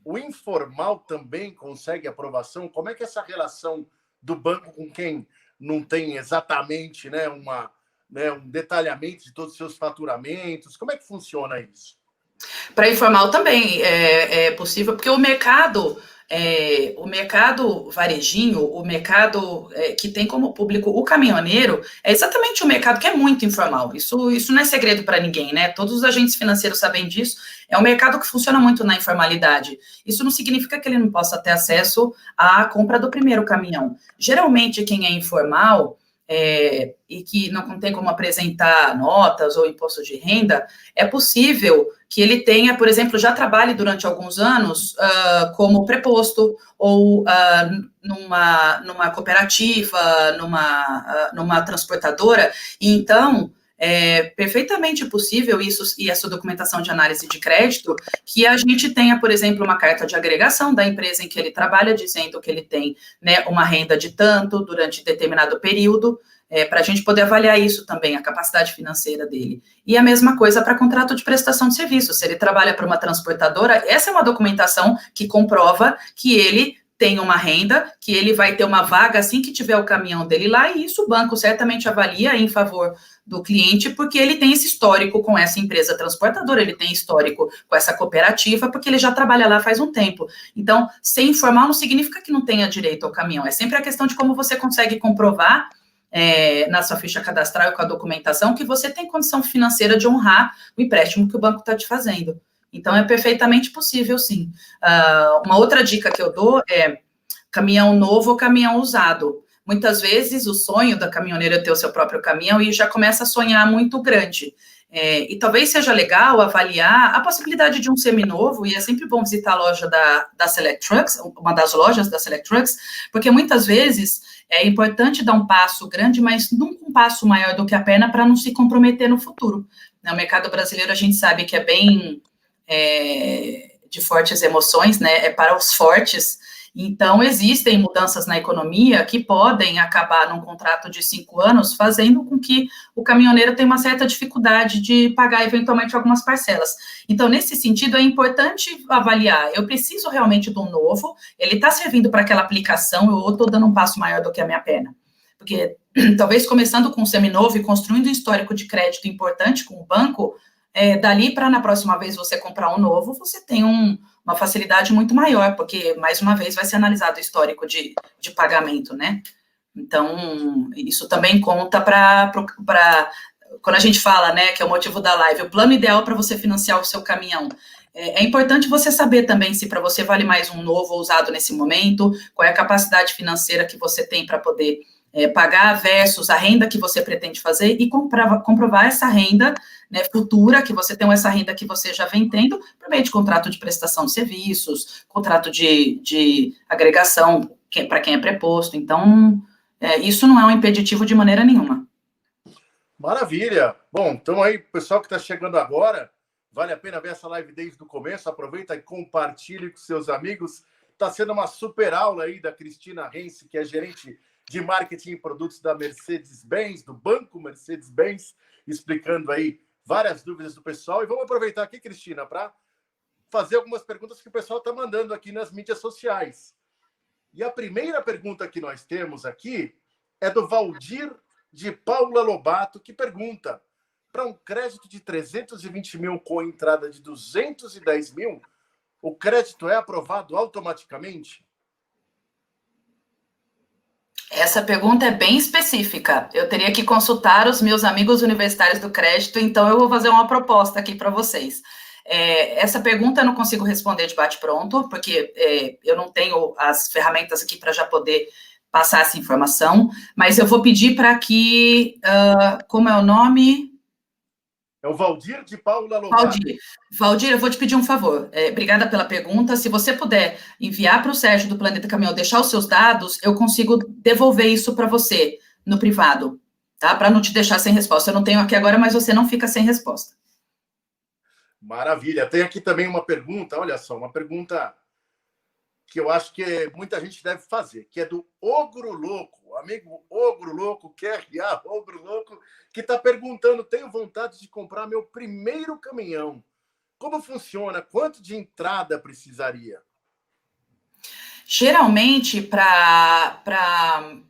O informal também consegue aprovação? Como é que é essa relação do banco com quem não tem exatamente, né, um detalhamento de todos os seus faturamentos? Como é que funciona isso? Para informal também é possível, porque o mercado varejinho, o mercado que tem como público o caminhoneiro, é exatamente o mercado que é muito informal. Isso não é segredo para ninguém, né? Todos os agentes financeiros sabem disso. É um mercado que funciona muito na informalidade. Isso não significa que ele não possa ter acesso à compra do primeiro caminhão. Geralmente, quem é informal e que não tem como apresentar notas ou imposto de renda, é possível que ele tenha, por exemplo, já trabalhe durante alguns anos como preposto ou numa cooperativa, numa transportadora, e então é perfeitamente possível isso e essa documentação de análise de crédito, que a gente tenha, por exemplo, uma carta de agregação da empresa em que ele trabalha, dizendo que ele tem, né, uma renda de tanto durante determinado período, para a gente poder avaliar isso também, a capacidade financeira dele. E a mesma coisa para contrato de prestação de serviço. Se ele trabalha para uma transportadora, essa é uma documentação que comprova que ele tem uma renda, que ele vai ter uma vaga assim que tiver o caminhão dele lá, e isso o banco certamente avalia em favor do cliente, porque ele tem esse histórico com essa empresa transportadora, ele tem histórico com essa cooperativa, porque ele já trabalha lá faz um tempo. Então, ser informal não significa que não tenha direito ao caminhão, é sempre a questão de como você consegue comprovar na sua ficha cadastral e com a documentação que você tem condição financeira de honrar o empréstimo que o banco está te fazendo. Então, é perfeitamente possível, sim. Uma outra dica que eu dou é caminhão novo ou caminhão usado. Muitas vezes, o sonho da caminhoneira é ter o seu próprio caminhão e já começa a sonhar muito grande. E talvez seja legal avaliar a possibilidade de um seminovo, e é sempre bom visitar a loja da Select Trucks, uma das lojas da Select Trucks, porque muitas vezes é importante dar um passo grande, mas nunca um passo maior do que a perna para não se comprometer no futuro. No mercado brasileiro, a gente sabe que é bem de fortes emoções, né? É para os fortes. Então, existem mudanças na economia que podem acabar num contrato de 5 anos, fazendo com que o caminhoneiro tenha uma certa dificuldade de pagar, eventualmente, algumas parcelas. Então, nesse sentido, é importante avaliar, eu preciso realmente de um novo, ele está servindo para aquela aplicação, ou estou dando um passo maior do que a minha perna? Porque, talvez, começando com um seminovo e construindo um histórico de crédito importante com o banco, dali para na próxima vez você comprar um novo, você tem uma facilidade muito maior, porque, mais uma vez, vai ser analisado o histórico de pagamento, né? Então, isso também conta para quando a gente fala, né, que é o motivo da live, o plano ideal para você financiar o seu caminhão. É importante você saber também se para você vale mais um novo ou usado nesse momento, qual é a capacidade financeira que você tem para poder pagar versus a renda que você pretende fazer e comprovar essa renda, né, futura, que você tem essa renda que você já vem tendo, por meio de contrato de prestação de serviços, contrato de agregação para quem é preposto. Então, isso não é um impeditivo de maneira nenhuma. Maravilha! Bom, então aí, pessoal que está chegando agora, vale a pena ver essa live desde o começo, aproveita e compartilhe com seus amigos. Está sendo uma super aula aí da Cristina Rense, que é gerente de marketing e produtos da Mercedes-Benz, do Banco Mercedes-Benz, explicando aí várias dúvidas do pessoal. E vamos aproveitar aqui, Cristina, para fazer algumas perguntas que o pessoal está mandando aqui nas mídias sociais. E a primeira pergunta que nós temos aqui é do Valdir de Paula Lobato, que pergunta: para um crédito de 320 mil com entrada de 210 mil, o crédito é aprovado automaticamente? Essa pergunta é bem específica. Eu teria que consultar os meus amigos universitários do crédito, então eu vou fazer uma proposta aqui para vocês. Essa pergunta eu não consigo responder de bate-pronto, porque eu não tenho as ferramentas aqui para já poder passar essa informação, mas eu vou pedir para que, como é o nome? É o Valdir de Paula Lobato. Valdir, eu vou te pedir um favor. Obrigada pela pergunta. Se você puder enviar para o Sérgio do Planeta Caminhão, deixar os seus dados, eu consigo devolver isso para você no privado, tá? Para não te deixar sem resposta. Eu não tenho aqui agora, mas você não fica sem resposta. Maravilha. Tem aqui também uma pergunta, olha só, uma pergunta que eu acho que muita gente deve fazer, que é do Ogro Louco, o amigo Ogro Louco, QRA Ogro Louco, que está perguntando: tenho vontade de comprar meu primeiro caminhão. Como funciona? Quanto de entrada precisaria? Geralmente, para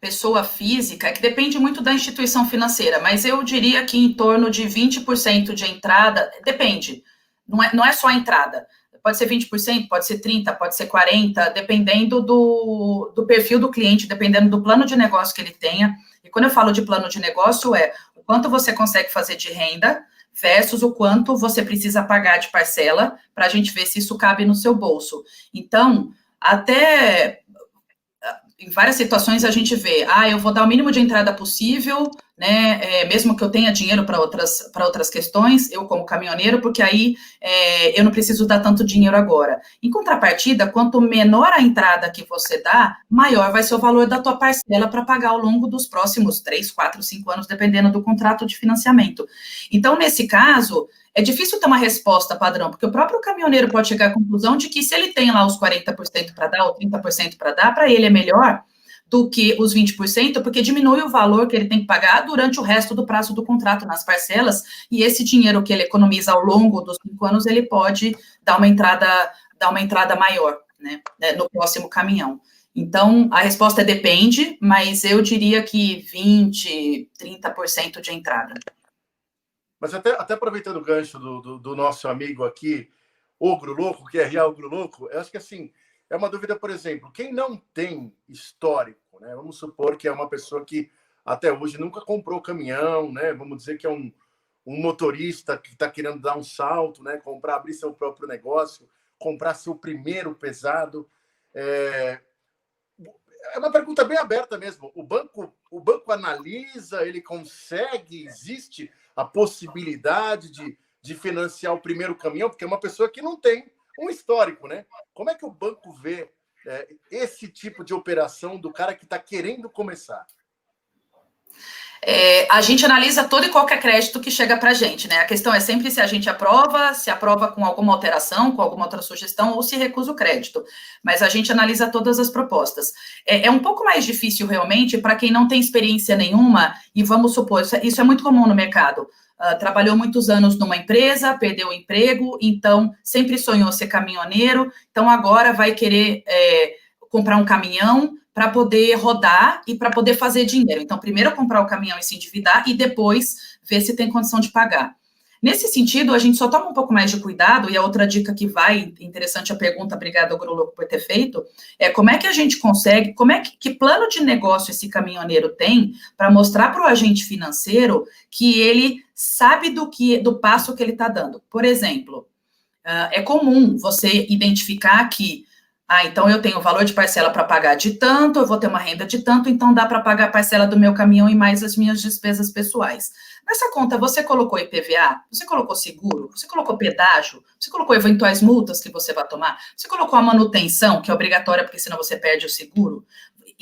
pessoa física, que depende muito da instituição financeira, mas eu diria que em torno de 20% de entrada, depende, não é só a entrada, pode ser 20%, pode ser 30%, pode ser 40%, dependendo do perfil do cliente, dependendo do plano de negócio que ele tenha. E quando eu falo de plano de negócio, é o quanto você consegue fazer de renda versus o quanto você precisa pagar de parcela, para a gente ver se isso cabe no seu bolso. Então, até em várias situações a gente vê, eu vou dar o mínimo de entrada possível, né, mesmo que eu tenha dinheiro para outras questões, eu como caminhoneiro, porque aí eu não preciso dar tanto dinheiro agora. Em contrapartida, quanto menor a entrada que você dá, maior vai ser o valor da tua parcela para pagar ao longo dos próximos 3, 4, 5 anos, dependendo do contrato de financiamento. Então, nesse caso, é difícil ter uma resposta padrão, porque o próprio caminhoneiro pode chegar à conclusão de que se ele tem lá os 40% para dar, ou 30% para dar, para ele é melhor do que os 20%, porque diminui o valor que ele tem que pagar durante o resto do prazo do contrato nas parcelas, e esse dinheiro que ele economiza ao longo dos 5 anos, ele pode dar uma entrada maior, né, no próximo caminhão. Então, a resposta depende, mas eu diria que 20%, 30% de entrada. Mas até aproveitando o gancho do nosso amigo aqui, Ogro Louco, que é Real Ogro Louco, eu acho que assim, é uma dúvida, por exemplo, quem não tem histórico, né? Vamos supor que é uma pessoa que até hoje nunca comprou caminhão, né? Vamos dizer que é um motorista que está querendo dar um salto, né? Abrir seu próprio negócio, comprar seu primeiro pesado. É uma pergunta bem aberta mesmo. O banco analisa, ele consegue, existe a possibilidade de financiar o primeiro caminhão, porque é uma pessoa que não tem um histórico, né? Como é que o banco vê esse tipo de operação do cara que está querendo começar? A gente analisa todo e qualquer crédito que chega para a gente, né? A questão é sempre se a gente se aprova com alguma alteração, com alguma outra sugestão, ou se recusa o crédito. Mas a gente analisa todas as propostas. É um pouco mais difícil, realmente, para quem não tem experiência nenhuma, e vamos supor, isso é muito comum no mercado. Trabalhou muitos anos numa empresa, perdeu o emprego, então sempre sonhou ser caminhoneiro, então agora vai querer comprar um caminhão para poder rodar e para poder fazer dinheiro. Então, primeiro comprar o caminhão e se endividar e depois ver se tem condição de pagar. Nesse sentido, a gente só toma um pouco mais de cuidado, e a outra dica que vai, interessante a pergunta, obrigada, Ogro Louco, por ter feito, é como é que a gente consegue, que plano de negócio esse caminhoneiro tem para mostrar para o agente financeiro que ele sabe do passo que ele está dando. Por exemplo, é comum você identificar que então eu tenho o valor de parcela para pagar de tanto, eu vou ter uma renda de tanto, então dá para pagar a parcela do meu caminhão e mais as minhas despesas pessoais. Nessa conta, você colocou IPVA, você colocou seguro, você colocou pedágio, você colocou eventuais multas que você vai tomar, você colocou a manutenção, que é obrigatória, porque senão você perde o seguro.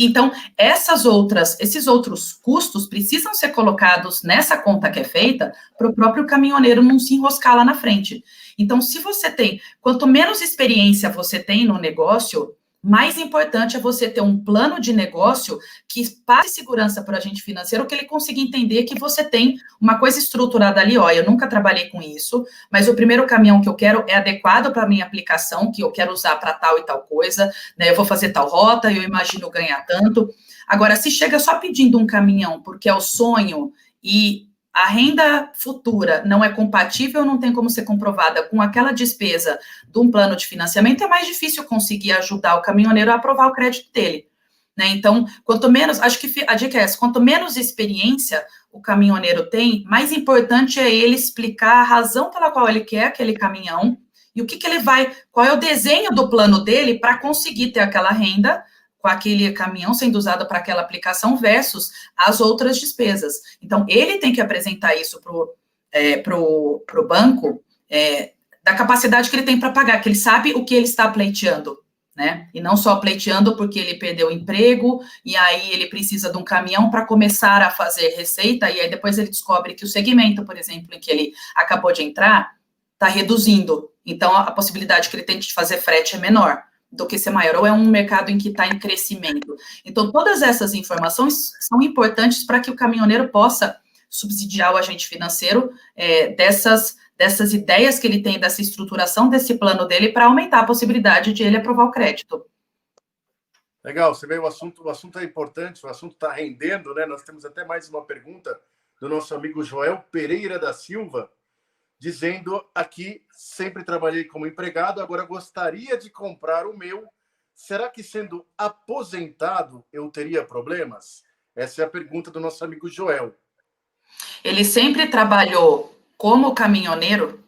Então, esses outros custos precisam ser colocados nessa conta que é feita para o próprio caminhoneiro não se enroscar lá na frente. Então, se você tem, quanto menos experiência você tem no negócio, mais importante é você ter um plano de negócio que passe segurança para o agente financeiro, que ele consiga entender que você tem uma coisa estruturada ali, eu nunca trabalhei com isso, mas o primeiro caminhão que eu quero é adequado para a minha aplicação, que eu quero usar para tal e tal coisa, né, eu vou fazer tal rota, eu imagino ganhar tanto. Agora, se chega só pedindo um caminhão porque é o sonho e a renda futura não é compatível, não tem como ser comprovada com aquela despesa de um plano de financiamento, é mais difícil conseguir ajudar o caminhoneiro a aprovar o crédito dele, né? Então, quanto menos, acho que a dica é essa, quanto menos experiência o caminhoneiro tem, mais importante é ele explicar a razão pela qual ele quer aquele caminhão e qual é o desenho do plano dele para conseguir ter aquela renda com aquele caminhão sendo usado para aquela aplicação versus as outras despesas. Então, ele tem que apresentar isso pro banco, da capacidade que ele tem para pagar, que ele sabe o que ele está pleiteando, né? E não só pleiteando porque ele perdeu o emprego, e aí ele precisa de um caminhão para começar a fazer receita, e aí depois ele descobre que o segmento, por exemplo, em que ele acabou de entrar, está reduzindo. Então, a possibilidade que ele tem de fazer frete é menor do que ser maior, ou é um mercado em que está em crescimento. Então, todas essas informações são importantes para que o caminhoneiro possa subsidiar o agente financeiro dessas ideias que ele tem, dessa estruturação desse plano dele, para aumentar a possibilidade de ele aprovar o crédito. Legal, você vê o assunto é importante, o assunto está rendendo, né? Nós temos até mais uma pergunta do nosso amigo Joel Pereira da Silva, dizendo aqui, sempre trabalhei como empregado, agora gostaria de comprar o meu. Será que sendo aposentado eu teria problemas? Essa é a pergunta do nosso amigo Joel. Ele sempre trabalhou como caminhoneiro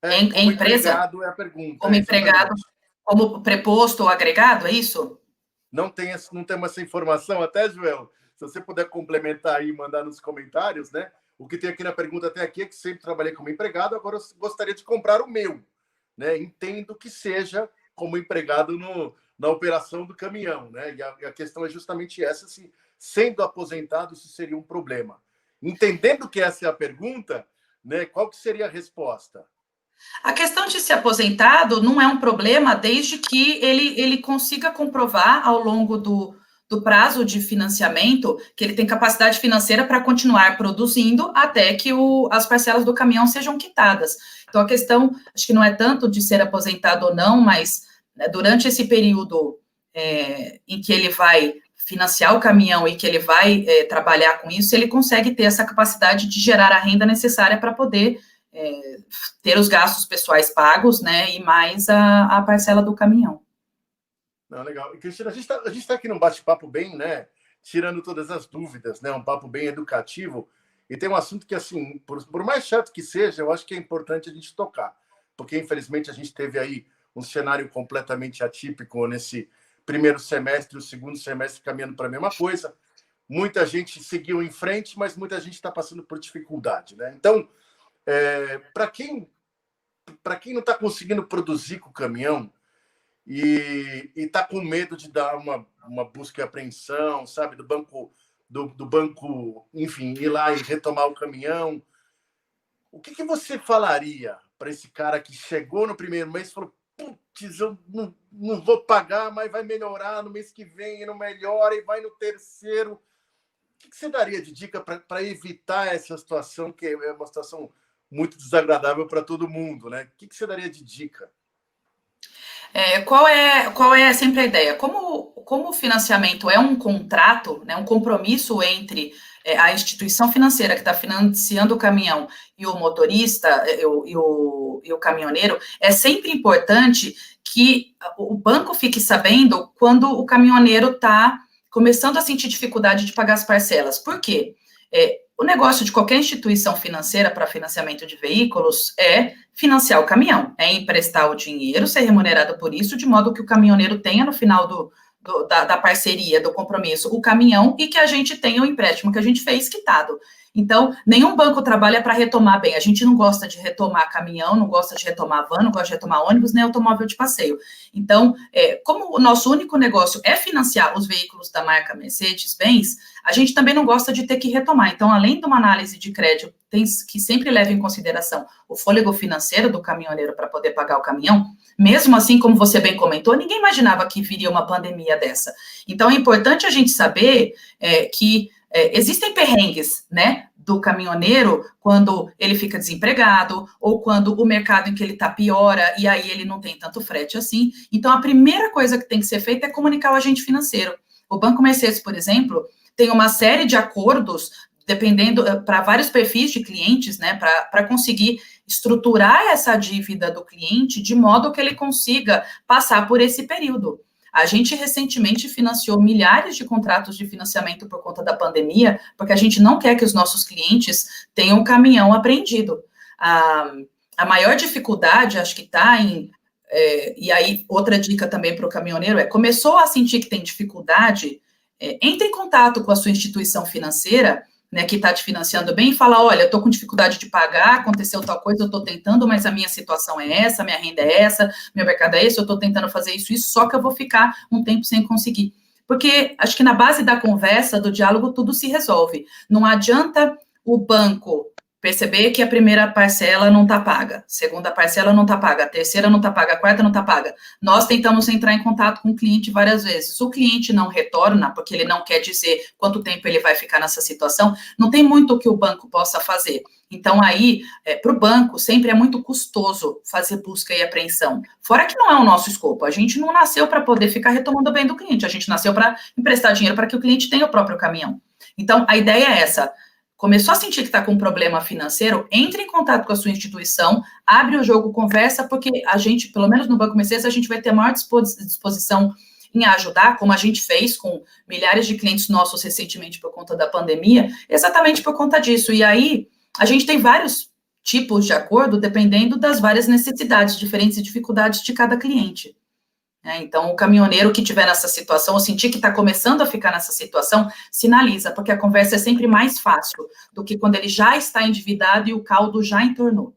em empresa? Empregado é a pergunta. Como empregado, como preposto ou agregado, é isso? Não temos essa informação até, Joel. Se você puder complementar aí e mandar nos comentários, né? O que tem aqui na pergunta até aqui é que sempre trabalhei como empregado, agora eu gostaria de comprar o meu. Né? Entendo que seja como empregado na operação do caminhão. Né? E a questão é justamente essa, se sendo aposentado, isso seria um problema. Entendendo que essa é a pergunta, né? Qual que seria a resposta? A questão de ser aposentado não é um problema desde que ele consiga comprovar ao longo do prazo de financiamento que ele tem capacidade financeira para continuar produzindo até que as parcelas do caminhão sejam quitadas. Então, a questão, acho que não é tanto de ser aposentado ou não, mas né, durante esse período em que ele vai financiar o caminhão e que ele vai trabalhar com isso, ele consegue ter essa capacidade de gerar a renda necessária para poder ter os gastos pessoais pagos, né, e mais a parcela do caminhão. Não, legal. E, Cristina, a gente tá aqui num bate-papo bem, né, tirando todas as dúvidas, né, um papo bem educativo, e tem um assunto que, assim, por mais chato que seja, eu acho que é importante a gente tocar, porque, infelizmente, a gente teve aí um cenário completamente atípico nesse primeiro semestre, o segundo semestre caminhando para a mesma coisa. Muita gente seguiu em frente, mas muita gente está passando por dificuldade, né? Então, para quem não está conseguindo produzir com o caminhão e está com medo de dar uma busca e apreensão, sabe, do banco, enfim, ir lá e retomar o caminhão, o que você falaria para esse cara que chegou no primeiro mês e falou: putz, eu não vou pagar, mas vai melhorar no mês que vem, e não melhora, e vai no terceiro? O que você daria de dica para evitar essa situação, que é uma situação muito desagradável para todo mundo, né? O que você daria de dica? Qual é sempre a ideia? Como o financiamento é um contrato, né, um compromisso entre a instituição financeira que está financiando o caminhão e o motorista e o caminhoneiro, é sempre importante que o banco fique sabendo quando o caminhoneiro está começando a sentir dificuldade de pagar as parcelas. Por quê? O negócio de qualquer instituição financeira para financiamento de veículos é financiar o caminhão, é emprestar o dinheiro, ser remunerado por isso, de modo que o caminhoneiro tenha no final da parceria, do compromisso, o caminhão e que a gente tenha o empréstimo que a gente fez quitado. Então, nenhum banco trabalha para retomar bem. A gente não gosta de retomar caminhão, não gosta de retomar van, não gosta de retomar ônibus, nem automóvel de passeio. Então, como o nosso único negócio é financiar os veículos da marca Mercedes-Benz, a gente também não gosta de ter que retomar. Então, além de uma análise de crédito que sempre leva em consideração o fôlego financeiro do caminhoneiro para poder pagar o caminhão, mesmo assim, como você bem comentou, ninguém imaginava que viria uma pandemia dessa. Então, é importante a gente saber que existem perrengues, né, do caminhoneiro quando ele fica desempregado ou quando o mercado em que ele está piora e aí ele não tem tanto frete assim. Então, a primeira coisa que tem que ser feita é comunicar o agente financeiro. O Banco Mercedes, por exemplo, tem uma série de acordos, dependendo, para vários perfis de clientes, né, para conseguir estruturar essa dívida do cliente de modo que ele consiga passar por esse período. A gente recentemente financiou milhares de contratos de financiamento por conta da pandemia, porque a gente não quer que os nossos clientes tenham um caminhão apreendido. A maior dificuldade, acho que está em... e aí, outra dica também para o caminhoneiro começou a sentir que tem dificuldade, entre em contato com a sua instituição financeira, né, que está te financiando bem, e fala: olha, eu estou com dificuldade de pagar, aconteceu tal coisa, eu estou tentando, mas a minha situação é essa, minha renda é essa, meu mercado é esse, eu estou tentando fazer isso, só que eu vou ficar um tempo sem conseguir. Porque acho que na base da conversa, do diálogo, tudo se resolve. Não adianta o banco perceber que a primeira parcela não está paga, segunda parcela não está paga, a terceira não está paga, a quarta não está paga. Nós tentamos entrar em contato com o cliente várias vezes. O cliente não retorna, porque ele não quer dizer quanto tempo ele vai ficar nessa situação, não tem muito o que o banco possa fazer. Então, aí, para o banco, sempre é muito custoso fazer busca e apreensão. Fora que não é o nosso escopo. A gente não nasceu para poder ficar retomando o bem do cliente. A gente nasceu para emprestar dinheiro para que o cliente tenha o próprio caminhão. Então, a ideia é essa. Começou a sentir que está com um problema financeiro, entre em contato com a sua instituição, abre o jogo, conversa, porque a gente, pelo menos no Banco Mercedes, a gente vai ter a maior disposição em ajudar, como a gente fez com milhares de clientes nossos recentemente por conta da pandemia, exatamente por conta disso. E aí, a gente tem vários tipos de acordo, dependendo das várias necessidades diferentes e dificuldades de cada cliente. Então, o caminhoneiro que estiver nessa situação, ou sentir que está começando a ficar nessa situação, sinaliza, porque a conversa é sempre mais fácil do que quando ele já está endividado e o caldo já entornou.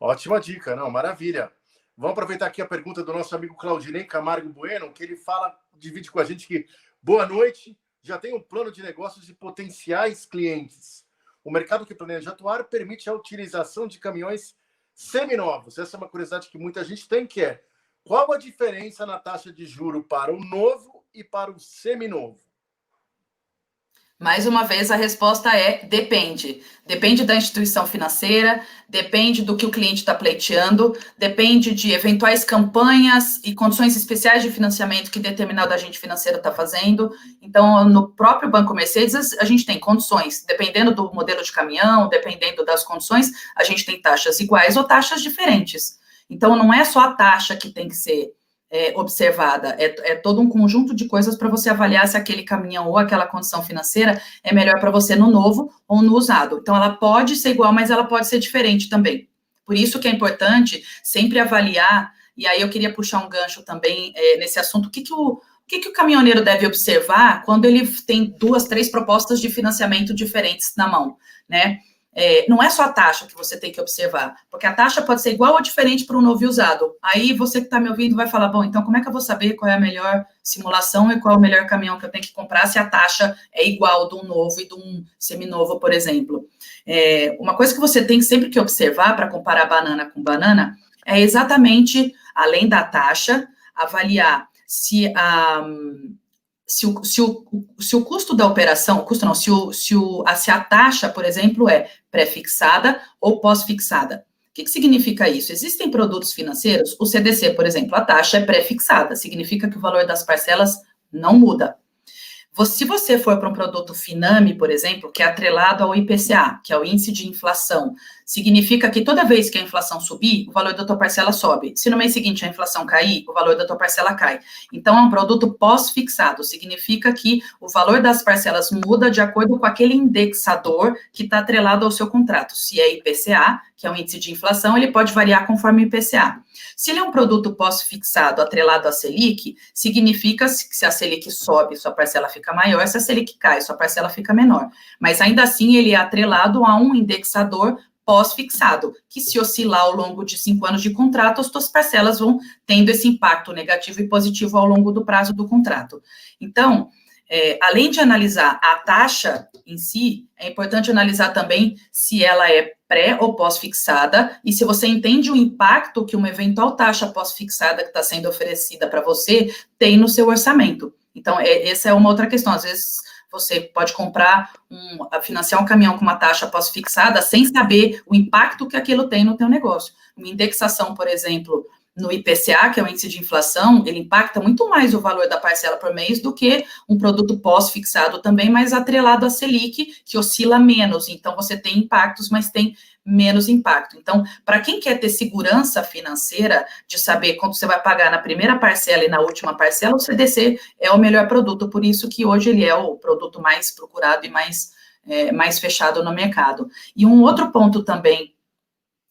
Ótima dica, não, maravilha. Vamos aproveitar aqui a pergunta do nosso amigo Claudinei Camargo Bueno, que ele divide com a gente que, boa noite, já tem um plano de negócios de potenciais clientes. O mercado que planeja atuar permite a utilização de caminhões seminovos. Essa é uma curiosidade que muita gente tem, que é: qual a diferença na taxa de juro para o novo e para o seminovo? Mais uma vez, a resposta é depende. Depende da instituição financeira, depende do que o cliente está pleiteando, depende de eventuais campanhas e condições especiais de financiamento que determinado agente financeiro está fazendo. Então, no próprio Banco Mercedes, a gente tem condições, dependendo do modelo de caminhão, dependendo das condições, a gente tem taxas iguais ou taxas diferentes. Então, não é só a taxa que tem que ser observada, é todo um conjunto de coisas para você avaliar se aquele caminhão ou aquela condição financeira é melhor para você no novo ou no usado. Então, ela pode ser igual, mas ela pode ser diferente também. Por isso que é importante sempre avaliar, e aí eu queria puxar um gancho também nesse assunto, o que o caminhoneiro deve observar quando ele tem 2, 3 propostas de financiamento diferentes na mão, né? Não é só a taxa que você tem que observar, porque a taxa pode ser igual ou diferente para um novo e usado. Aí você que está me ouvindo vai falar, bom, então como é que eu vou saber qual é a melhor simulação e qual é o melhor caminhão que eu tenho que comprar se a taxa é igual de um novo e de um seminovo, por exemplo? Uma coisa que você tem sempre que observar para comparar banana com banana é exatamente, além da taxa, avaliar se o custo da operação, se a taxa, por exemplo, é pré-fixada ou pós-fixada. O que significa isso? Existem produtos financeiros, o CDC, por exemplo, a taxa é pré-fixada, significa que o valor das parcelas não muda. Se você for para um produto Finame, por exemplo, que é atrelado ao IPCA, que é o índice de inflação, significa que toda vez que a inflação subir, o valor da tua parcela sobe. Se no mês seguinte a inflação cair, o valor da tua parcela cai. Então, é um produto pós-fixado, significa que o valor das parcelas muda de acordo com aquele indexador que está atrelado ao seu contrato. Se é IPCA, que é o índice de inflação, ele pode variar conforme o IPCA. Se ele é um produto pós-fixado atrelado à Selic, significa que se a Selic sobe, sua parcela fica maior, se a Selic cai, sua parcela fica menor. Mas ainda assim, ele é atrelado a um indexador pós-fixado, que se oscilar ao longo de 5 anos de contrato, as suas parcelas vão tendo esse impacto negativo e positivo ao longo do prazo do contrato. Então, além de analisar a taxa em si, é importante analisar também se ela é pré ou pós-fixada e se você entende o impacto que uma eventual taxa pós-fixada que está sendo oferecida para você tem no seu orçamento. Então, essa é uma outra questão. Às vezes, você pode financiar um caminhão com uma taxa pós-fixada sem saber o impacto que aquilo tem no teu negócio. Uma indexação, por exemplo, no IPCA, que é o índice de inflação, ele impacta muito mais o valor da parcela por mês do que um produto pós-fixado também, mas atrelado à Selic, que oscila menos. Então, você tem impactos, mas tem menos impacto. Então, para quem quer ter segurança financeira de saber quanto você vai pagar na primeira parcela e na última parcela, o CDC é o melhor produto. Por isso que hoje ele é o produto mais procurado e mais fechado no mercado. E um outro ponto também,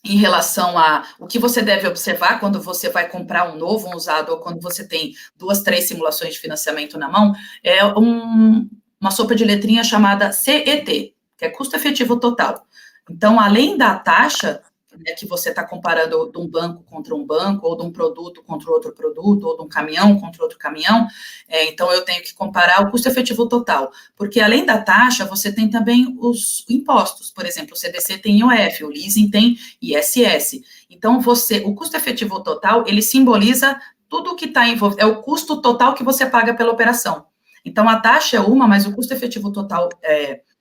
em relação a o que você deve observar quando você vai comprar um novo, um usado, ou quando você tem 2, 3 simulações de financiamento na mão, é uma sopa de letrinha chamada CET, que é custo efetivo total. Então, além da taxa né, que você está comparando de um banco contra um banco, ou de um produto contra outro produto, ou de um caminhão contra outro caminhão, então eu tenho que comparar o custo efetivo total, porque além da taxa, você tem também os impostos, por exemplo, o CDC tem IOF, o leasing tem ISS, então o custo efetivo total, ele simboliza tudo o que está envolvido, é o custo total que você paga pela operação. Então, a taxa é uma, mas o custo efetivo total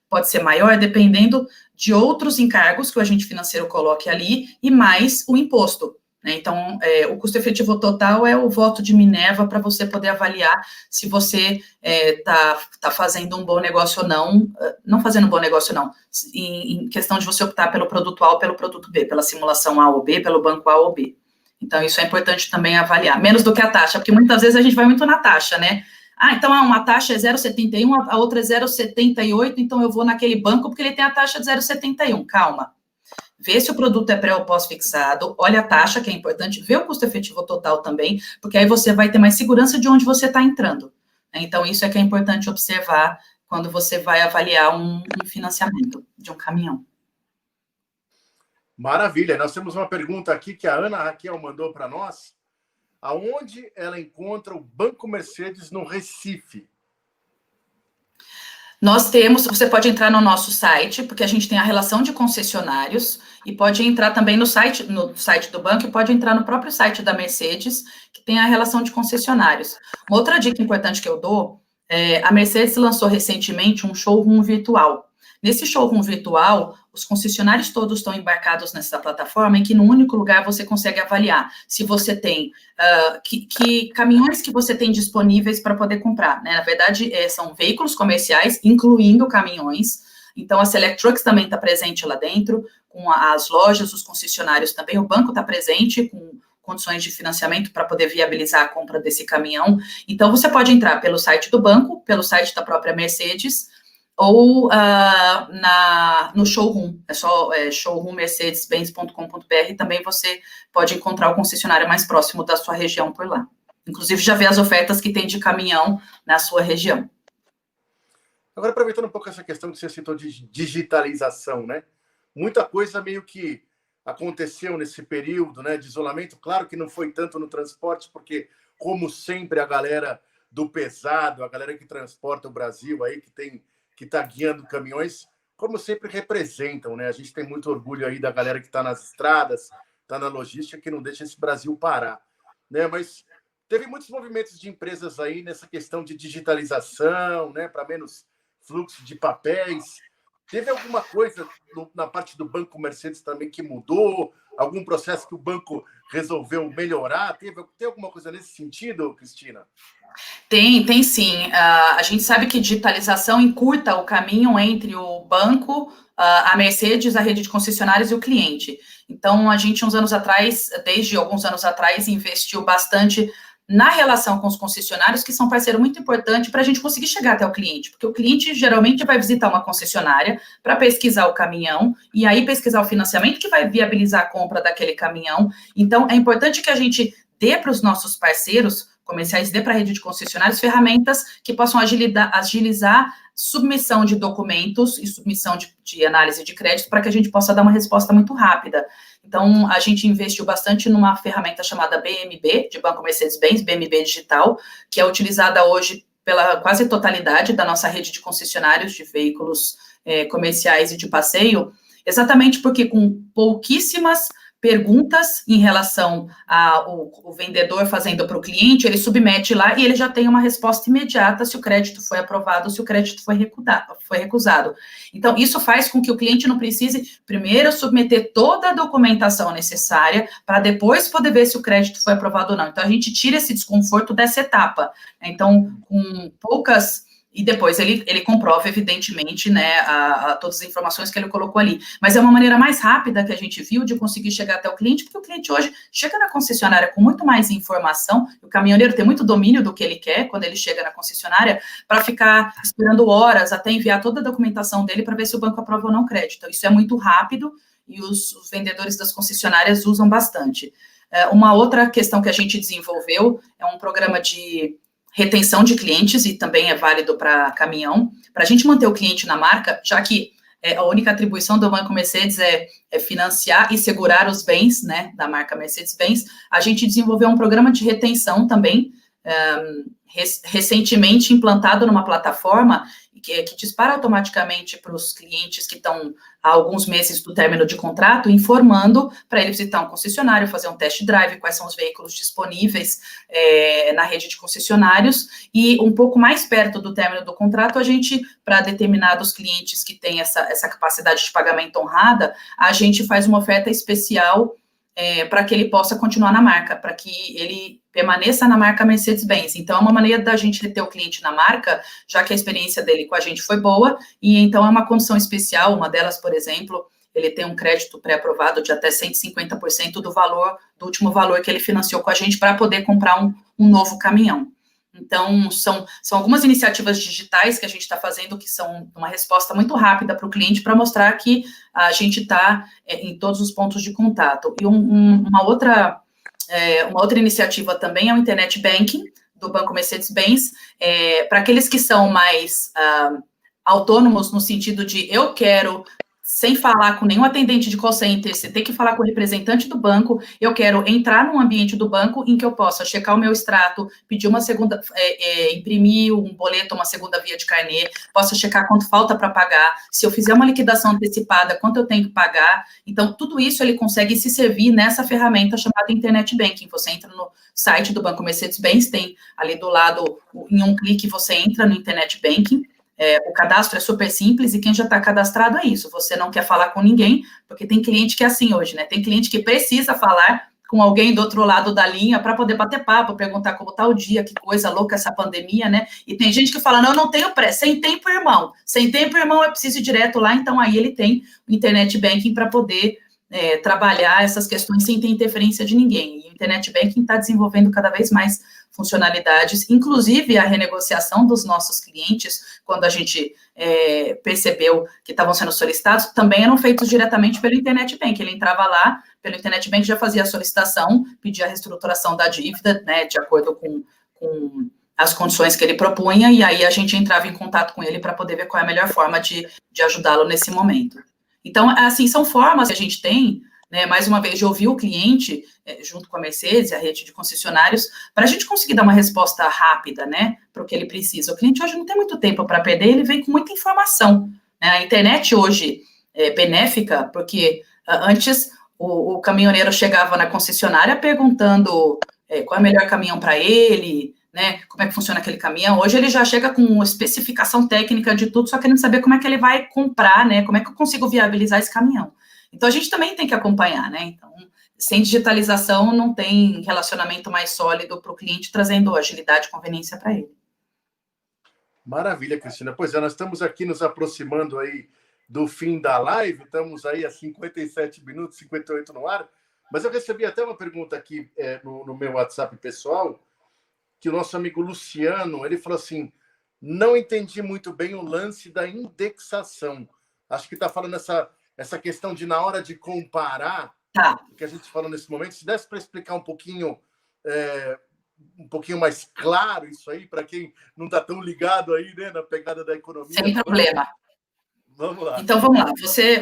pode ser maior, dependendo de outros encargos que o agente financeiro coloque ali, e mais o imposto, né? Então, o custo efetivo total é o voto de Minerva para você poder avaliar se você tá fazendo um bom negócio ou não fazendo um bom negócio não, em questão de você optar pelo produto A ou pelo produto B, pela simulação A ou B, pelo banco A ou B. Então, isso é importante também avaliar, menos do que a taxa, porque muitas vezes a gente vai muito na taxa, né? Então uma taxa é 0,71, a outra é 0,78, então eu vou naquele banco porque ele tem a taxa de 0,71. Calma. Vê se o produto é pré ou pós-fixado, olha a taxa, que é importante, vê o custo efetivo total também, porque aí você vai ter mais segurança de onde você está entrando. Então, isso é que é importante observar quando você vai avaliar um financiamento de um caminhão. Maravilha. Nós temos uma pergunta aqui que a Ana Raquel mandou para nós. Aonde ela encontra o Banco Mercedes no Recife? Você pode entrar no nosso site, porque a gente tem a relação de concessionários, e pode entrar também no site do banco, e pode entrar no próprio site da Mercedes, que tem a relação de concessionários. Uma outra dica importante que eu dou, a Mercedes lançou recentemente um showroom virtual. Nesse showroom virtual, os concessionários todos estão embarcados nessa plataforma, em que no único lugar você consegue avaliar se você tem, que caminhões que você tem disponíveis para poder comprar, né? Na verdade, são veículos comerciais, incluindo caminhões. Então, a Select Trucks também está presente lá dentro, com as lojas, os concessionários também, o banco está presente com condições de financiamento para poder viabilizar a compra desse caminhão. Então, você pode entrar pelo site do banco, pelo site da própria Mercedes, ou no showroom, é só showroommercedesbenz.com.br, também você pode encontrar o concessionário mais próximo da sua região por lá. Inclusive, já vê as ofertas que tem de caminhão na sua região. Agora, aproveitando um pouco essa questão que você citou de digitalização, né? Muita coisa meio que aconteceu nesse período, né, de isolamento. Claro que não foi tanto no transporte, porque, como sempre, a galera do pesado, a galera que transporta o Brasil aí, que está guiando caminhões, como sempre representam, né? A gente tem muito orgulho aí da galera que está nas estradas, está na logística, que não deixa esse Brasil parar, né? Mas teve muitos movimentos de empresas aí nessa questão de digitalização, né? Para menos fluxo de papéis. Teve alguma coisa na parte do Banco Mercedes também que mudou? Algum processo que o banco resolveu melhorar? Tem alguma coisa nesse sentido, Cristina? Tem sim. A gente sabe que digitalização encurta o caminho entre o banco, a Mercedes, a rede de concessionários e o cliente. Então, a gente, desde alguns anos atrás, investiu bastante na relação com os concessionários, que são parceiro muito importante para a gente conseguir chegar até o cliente, porque o cliente geralmente vai visitar uma concessionária para pesquisar o caminhão, e aí pesquisar o financiamento que vai viabilizar a compra daquele caminhão. Então, é importante que a gente dê para os nossos parceiros comerciais, dê para a rede de concessionários ferramentas que possam agilizar submissão de documentos e submissão de análise de crédito para que a gente possa dar uma resposta muito rápida. Então, a gente investiu bastante numa ferramenta chamada BMB, de Banco Mercedes-Benz, BMB Digital, que é utilizada hoje pela quase totalidade da nossa rede de concessionários de veículos comerciais e de passeio, exatamente porque com pouquíssimas perguntas em relação ao vendedor fazendo para o cliente, ele submete lá e ele já tem uma resposta imediata se o crédito foi aprovado ou se o crédito foi recusado. Então, isso faz com que o cliente não precise primeiro submeter toda a documentação necessária para depois poder ver se o crédito foi aprovado ou não. Então, a gente tira esse desconforto dessa etapa. Então, com poucas... E depois ele comprova, evidentemente, né, todas as informações que ele colocou ali. Mas é uma maneira mais rápida que a gente viu de conseguir chegar até o cliente, porque o cliente hoje chega na concessionária com muito mais informação, o caminhoneiro tem muito domínio do que ele quer quando ele chega na concessionária, para ficar esperando horas até enviar toda a documentação dele para ver se o banco aprova ou não o crédito. Então, isso é muito rápido e os vendedores das concessionárias usam bastante. Uma outra questão que a gente desenvolveu é um programa de retenção de clientes, e também é válido para caminhão, para a gente manter o cliente na marca, já que a única atribuição do Banco Mercedes é financiar e segurar os bens, né, da marca Mercedes-Benz. A gente desenvolveu um programa de retenção também, recentemente implantado numa plataforma que dispara automaticamente para os clientes que estão há alguns meses do término de contrato, informando para ele visitar um concessionário, fazer um test drive, quais são os veículos disponíveis na rede de concessionários, e um pouco mais perto do término do contrato, a gente, para determinados clientes que têm essa capacidade de pagamento honrada, a gente faz uma oferta especial para que ele possa continuar na marca, para que ele permaneça na marca Mercedes-Benz. Então, é uma maneira da gente reter o cliente na marca, já que a experiência dele com a gente foi boa, e então é uma condição especial, uma delas, por exemplo, ele tem um crédito pré-aprovado de até 150% do último valor que ele financiou com a gente para poder comprar um novo caminhão. Então, são algumas iniciativas digitais que a gente está fazendo que são uma resposta muito rápida para o cliente para mostrar que a gente está em todos os pontos de contato. E uma outra iniciativa também é o Internet Banking do Banco Mercedes-Benz, para aqueles que são mais autônomos no sentido de eu quero, sem falar com nenhum atendente de call center, você tem que falar com o representante do banco, eu quero entrar num ambiente do banco em que eu possa checar o meu extrato, pedir uma segunda, imprimir um boleto, uma segunda via de carnê, possa checar quanto falta para pagar, se eu fizer uma liquidação antecipada, quanto eu tenho que pagar. Então, tudo isso ele consegue se servir nessa ferramenta chamada Internet Banking. Você entra no site do Banco Mercedes-Benz, tem ali do lado, em um clique, você entra no Internet Banking. O cadastro é super simples e quem já está cadastrado é isso. Você não quer falar com ninguém, porque tem cliente que é assim hoje, né? Tem cliente que precisa falar com alguém do outro lado da linha para poder bater papo, perguntar como está o dia, que coisa louca essa pandemia, né? E tem gente que fala, não tenho pressa, sem tempo, irmão. Sem tempo, irmão, eu preciso ir direto lá. Então, aí ele tem o Internet Banking para poder trabalhar essas questões sem ter interferência de ninguém. E o Internet Banking está desenvolvendo cada vez mais funcionalidades, inclusive a renegociação dos nossos clientes, quando a gente percebeu que estavam sendo solicitados, também eram feitos diretamente pelo Internet Banking. Ele entrava lá, pelo Internet Banking já fazia a solicitação, pedia a reestruturação da dívida, né, de acordo com as condições que ele propunha, e aí a gente entrava em contato com ele para poder ver qual é a melhor forma de ajudá-lo nesse momento. Então, assim, são formas que a gente tem, né, mais uma vez, de ouvir o cliente, junto com a Mercedes e a rede de concessionários, para a gente conseguir dar uma resposta rápida, né, para o que ele precisa. O cliente hoje não tem muito tempo para perder, ele vem com muita informação, né? A internet hoje é benéfica, porque antes o caminhoneiro chegava na concessionária perguntando qual é o melhor caminhão para ele, né, como é que funciona aquele caminhão. Hoje ele já chega com uma especificação técnica de tudo, só querendo saber como é que ele vai comprar, né, como é que eu consigo viabilizar esse caminhão. Então, a gente também tem que acompanhar, né, então, sem digitalização não tem relacionamento mais sólido para o cliente, trazendo agilidade e conveniência para ele. Maravilha, Cristina. Pois é, nós estamos aqui nos aproximando aí do fim da live, estamos aí a 57 minutos, 58 no ar, mas eu recebi até uma pergunta aqui no meu WhatsApp pessoal, que o nosso amigo Luciano, ele falou assim, não entendi muito bem o lance da indexação. Acho que está falando essa questão de, na hora de comparar, o que a gente falou nesse momento, se desse para explicar um pouquinho mais claro isso aí, para quem não está tão ligado aí, né, na pegada da economia. Sem problema. Vamos lá. Então, vamos lá.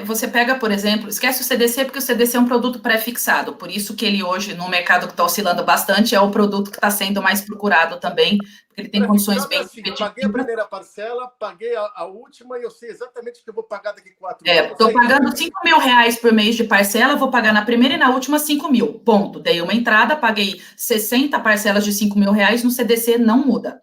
Você pega, por exemplo, esquece o CDC, porque o CDC é um produto pré-fixado, por isso que ele hoje, no mercado que está oscilando bastante, é o produto que está sendo mais procurado também, porque ele tem condições bem competitivas. Paguei a primeira parcela, paguei a última e eu sei exatamente o que eu vou pagar daqui 4 anos. Estou pagando R$5.000 por mês de parcela, vou pagar na primeira e na última 5.000, ponto. Dei uma entrada, paguei 60 parcelas de R$5.000, no CDC não muda.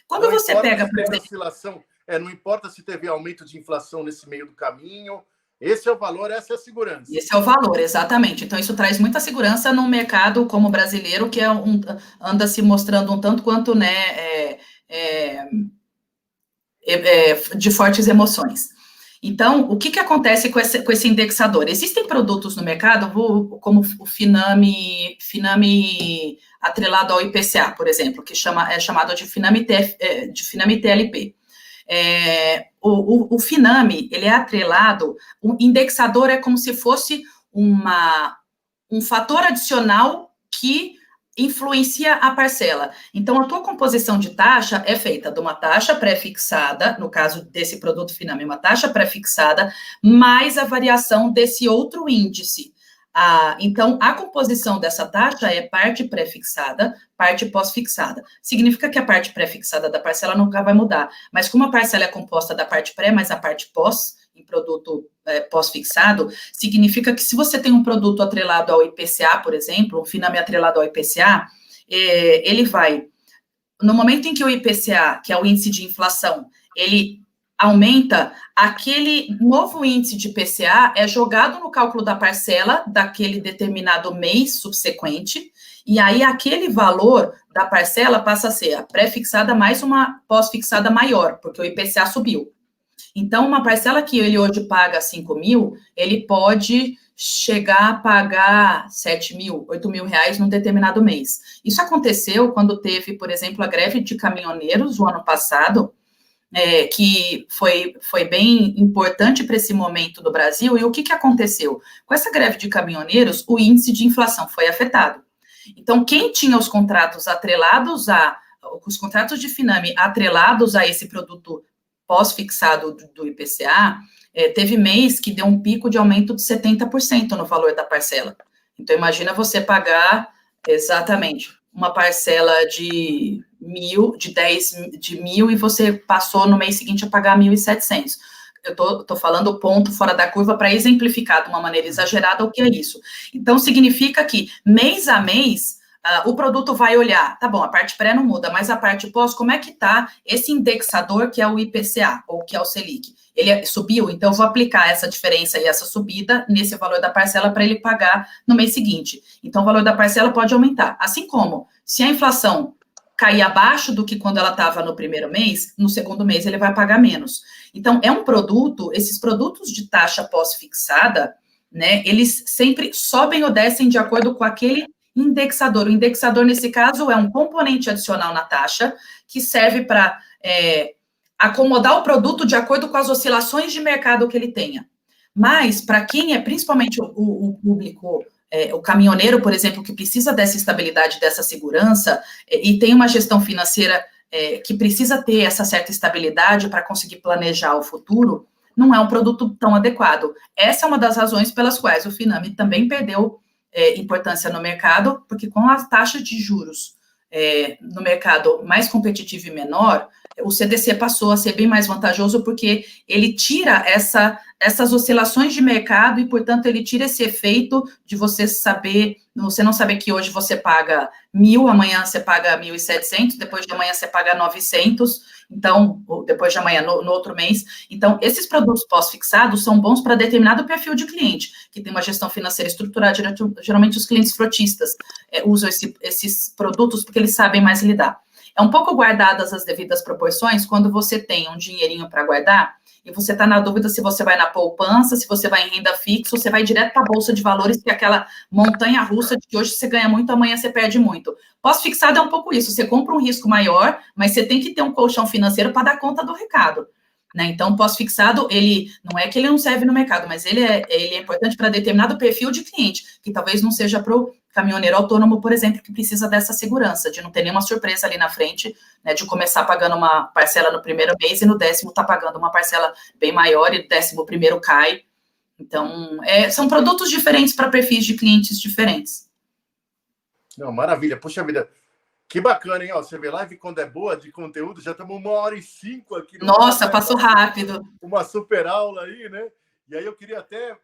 Quando não você pega, por exemplo... oscilação, não importa se teve aumento de inflação nesse meio do caminho, esse é o valor, essa é a segurança. Esse é o valor, exatamente. Então, isso traz muita segurança num mercado como o brasileiro, que anda se mostrando um tanto quanto, né, de fortes emoções. Então, o que acontece com esse indexador? Existem produtos no mercado, como o Finame atrelado ao IPCA, por exemplo, que é chamado de Finame TLP. O Finame, ele é atrelado, o indexador é como se fosse um fator adicional que influencia a parcela. Então, a tua composição de taxa é feita de uma taxa pré-fixada, no caso desse produto Finame, uma taxa pré-fixada, mais a variação desse outro índice. Então, a composição dessa taxa é parte pré-fixada, parte pós-fixada. Significa que a parte pré-fixada da parcela nunca vai mudar, mas como a parcela é composta da parte pré mais a parte pós, em produto pós-fixado, significa que se você tem um produto atrelado ao IPCA, por exemplo, um Finame atrelado ao IPCA, ele vai, no momento em que o IPCA, que é o índice de inflação, ele aumenta, aquele novo índice de IPCA é jogado no cálculo da parcela daquele determinado mês subsequente, e aí aquele valor da parcela passa a ser a pré-fixada mais uma pós-fixada maior, porque o IPCA subiu. Então, uma parcela que ele hoje paga 5 mil, ele pode chegar a pagar 7 mil, 8 mil reais num determinado mês. Isso aconteceu quando teve, por exemplo, a greve de caminhoneiros o ano passado, que foi bem importante para esse momento do Brasil. E o que aconteceu? Com essa greve de caminhoneiros, o índice de inflação foi afetado. Então, quem tinha os contratos atrelados os contratos de Finame atrelados a esse produto pós-fixado do IPCA, teve mês que deu um pico de aumento de 70% no valor da parcela. Então, imagina você pagar exatamente uma parcela de 1.000, e você passou no mês seguinte a pagar 1.700. Eu estou falando o ponto fora da curva para exemplificar de uma maneira exagerada o que é isso. Então, significa que mês a mês, o produto vai olhar, tá bom, a parte pré não muda, mas a parte pós, como é que está esse indexador que é o IPCA, ou que é o Selic? Ele subiu, então eu vou aplicar essa diferença e essa subida nesse valor da parcela para ele pagar no mês seguinte. Então, o valor da parcela pode aumentar. Assim como, se a inflação cair abaixo do que quando ela estava no primeiro mês, no segundo mês ele vai pagar menos. Então, é um produto, esses produtos de taxa pós-fixada, né, eles sempre sobem ou descem de acordo com aquele indexador. O indexador, nesse caso, é um componente adicional na taxa que serve para acomodar o produto de acordo com as oscilações de mercado que ele tenha. Mas, para quem é principalmente o público, o caminhoneiro, por exemplo, que precisa dessa estabilidade, dessa segurança, e tem uma gestão financeira que precisa ter essa certa estabilidade para conseguir planejar o futuro, não é um produto tão adequado. Essa é uma das razões pelas quais o Finame também perdeu importância no mercado, porque com a taxa de juros no mercado mais competitivo e menor, o CDC passou a ser bem mais vantajoso, porque ele tira essas oscilações de mercado e, portanto, ele tira esse efeito de você não saber que hoje você paga 1.000, amanhã você paga 1.700, depois de amanhã você paga 900, então, depois de amanhã, no outro mês. Então, esses produtos pós-fixados são bons para determinado perfil de cliente, que tem uma gestão financeira estruturada. Geralmente, os clientes frotistas usam esses produtos porque eles sabem mais lidar. É um pouco guardadas as devidas proporções quando você tem um dinheirinho para guardar e você está na dúvida se você vai na poupança, se você vai em renda fixa, ou você vai direto para a Bolsa de Valores, que é aquela montanha russa de que hoje você ganha muito, amanhã você perde muito. Pós-fixado é um pouco isso, você compra um risco maior, mas você tem que ter um colchão financeiro para dar conta do recado. Né? Então, pós-fixado, ele não é que ele não serve no mercado, mas ele é importante para determinado perfil de cliente, que talvez não seja para o caminhoneiro autônomo, por exemplo, que precisa dessa segurança, de não ter nenhuma surpresa ali na frente, né, de começar pagando uma parcela no primeiro mês e no 10º tá pagando uma parcela bem maior e no 11º cai. Então, são produtos diferentes para perfis de clientes diferentes. Não, maravilha. Puxa vida, que bacana, hein? Ó, você vê, live quando é boa de conteúdo, já estamos 1h05 aqui. Nossa, passou rápido. Uma super aula aí, né? E aí eu queria até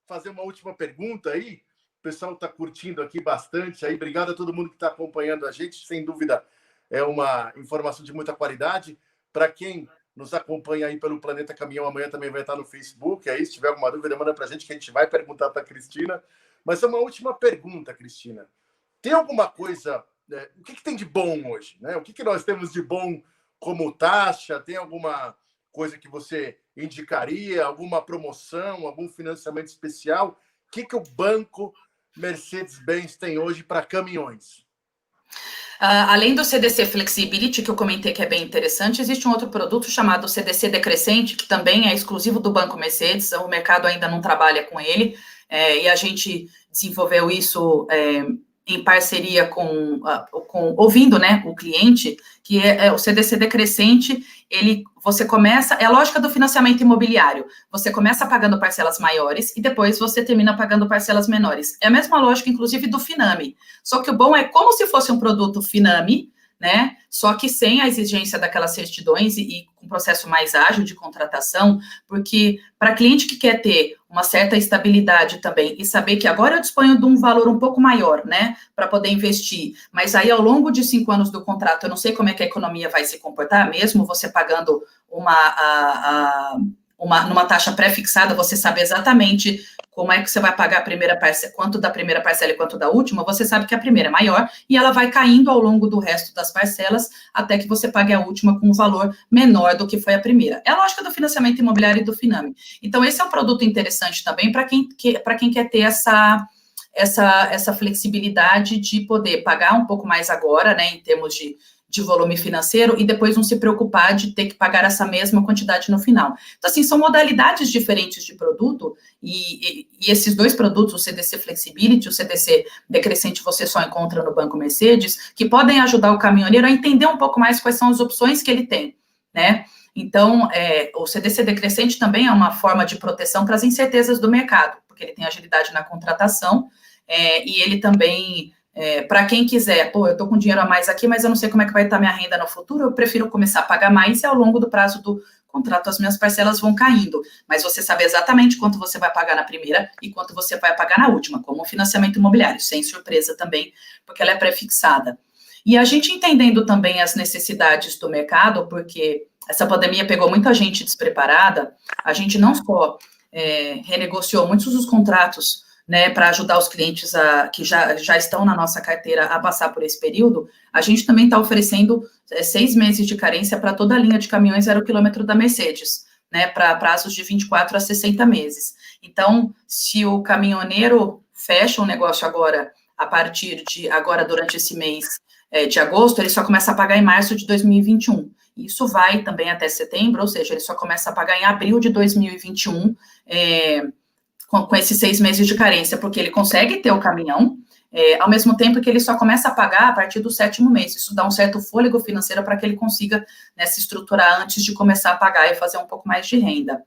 fazer uma última pergunta aí. O pessoal está curtindo aqui bastante. Aí, obrigado a todo mundo que está acompanhando a gente. Sem dúvida, é uma informação de muita qualidade. Para quem nos acompanha aí pelo Planeta Caminhão, amanhã também vai estar no Facebook. Aí, se tiver alguma dúvida, manda para a gente que a gente vai perguntar para a Cristina. Mas é uma última pergunta, Cristina. Tem alguma coisa... o que tem de bom hoje? Né? O que nós temos de bom como taxa? Tem alguma coisa que você indicaria? Alguma promoção? Algum financiamento especial? O que o banco Mercedes-Benz tem hoje para caminhões? Além do CDC Flexibility, que eu comentei que é bem interessante, existe um outro produto chamado CDC Decrescente, que também é exclusivo do Banco Mercedes, o mercado ainda não trabalha com ele, e a gente desenvolveu isso em parceria ouvindo, né, o cliente, que é o CDC decrescente, você começa, é a lógica do financiamento imobiliário, você começa pagando parcelas maiores e depois você termina pagando parcelas menores. É a mesma lógica, inclusive, do Finame, só que o bom é como se fosse um produto Finame, né, só que sem a exigência daquelas certidões e com um processo mais ágil de contratação, porque para cliente que quer ter uma certa estabilidade também e saber que agora eu disponho de um valor um pouco maior, né, para poder investir, mas aí ao longo de 5 anos do contrato eu não sei como é que a economia vai se comportar, mesmo você pagando numa taxa pré-fixada, você sabe exatamente como é que você vai pagar a primeira parcela, quanto da primeira parcela e quanto da última, você sabe que a primeira é maior e ela vai caindo ao longo do resto das parcelas até que você pague a última com um valor menor do que foi a primeira. É a lógica do financiamento imobiliário e do Finame. Então, esse é um produto interessante também para quem quer ter essa flexibilidade de poder pagar um pouco mais agora, né, em termos de volume financeiro, e depois não se preocupar de ter que pagar essa mesma quantidade no final. Então, assim, são modalidades diferentes de produto, e esses 2 produtos, o CDC Flexibility, o CDC Decrescente, você só encontra no Banco Mercedes, que podem ajudar o caminhoneiro a entender um pouco mais quais são as opções que ele tem, né? Então, o CDC Decrescente também é uma forma de proteção para as incertezas do mercado, porque ele tem agilidade na contratação, e ele também... para quem quiser, eu estou com dinheiro a mais aqui, mas eu não sei como é que vai estar minha renda no futuro, eu prefiro começar a pagar mais e ao longo do prazo do contrato as minhas parcelas vão caindo, mas você sabe exatamente quanto você vai pagar na primeira e quanto você vai pagar na última, como o financiamento imobiliário, sem surpresa também, porque ela é pré-fixada. E a gente entendendo também as necessidades do mercado, porque essa pandemia pegou muita gente despreparada, a gente não só renegociou muitos dos contratos, né, para ajudar os clientes que já estão na nossa carteira a passar por esse período, a gente também está oferecendo 6 meses de carência para toda a linha de caminhões 0 quilômetro da Mercedes, né, para prazos de 24 a 60 meses. Então, se o caminhoneiro fecha um negócio agora, a partir de agora, durante esse mês de agosto, ele só começa a pagar em março de 2021. Isso vai também até setembro, ou seja, ele só começa a pagar em abril de 2021, com esses 6 meses de carência, porque ele consegue ter o caminhão, ao mesmo tempo que ele só começa a pagar a partir do 7º mês. Isso dá um certo fôlego financeiro para que ele consiga, né, se estruturar antes de começar a pagar e fazer um pouco mais de renda.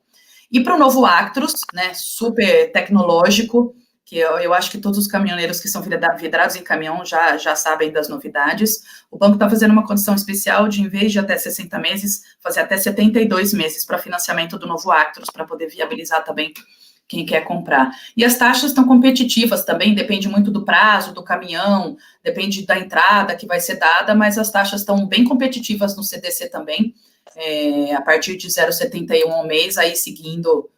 E para o novo Actros, né, super tecnológico, que eu acho que todos os caminhoneiros que são vidrados em caminhão já sabem das novidades, o banco está fazendo uma condição especial de, em vez de até 60 meses, fazer até 72 meses para financiamento do novo Actros, para poder viabilizar também quem quer comprar. E as taxas estão competitivas também, depende muito do prazo, do caminhão, depende da entrada que vai ser dada, mas as taxas estão bem competitivas no CDC também, a partir de 0,71 ao mês, aí seguindo,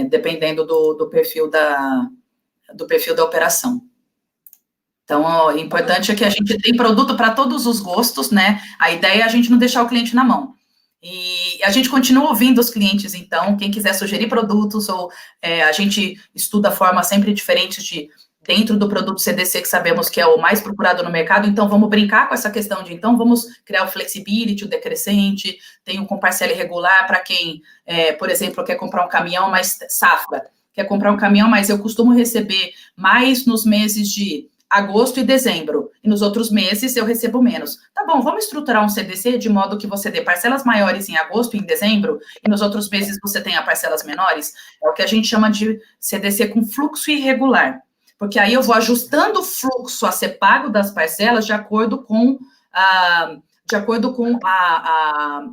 dependendo do perfil da operação. Então, o importante é que a gente tem produto para todos os gostos, né? A ideia é a gente não deixar o cliente na mão. E a gente continua ouvindo os clientes, então, quem quiser sugerir produtos, ou a gente estuda formas sempre diferentes de, dentro do produto CDC, que sabemos que é o mais procurado no mercado, então vamos brincar com essa questão de, então, vamos criar o Flexibility, o Decrescente, tem um com parcela irregular para quem, por exemplo, quer comprar um caminhão, mas safra, quer comprar um caminhão, mas eu costumo receber mais nos meses de agosto e dezembro, e nos outros meses eu recebo menos. Tá bom, vamos estruturar um CDC de modo que você dê parcelas maiores em agosto e em dezembro, e nos outros meses você tenha parcelas menores? É o que a gente chama de CDC com fluxo irregular, porque aí eu vou ajustando o fluxo a ser pago das parcelas de acordo com a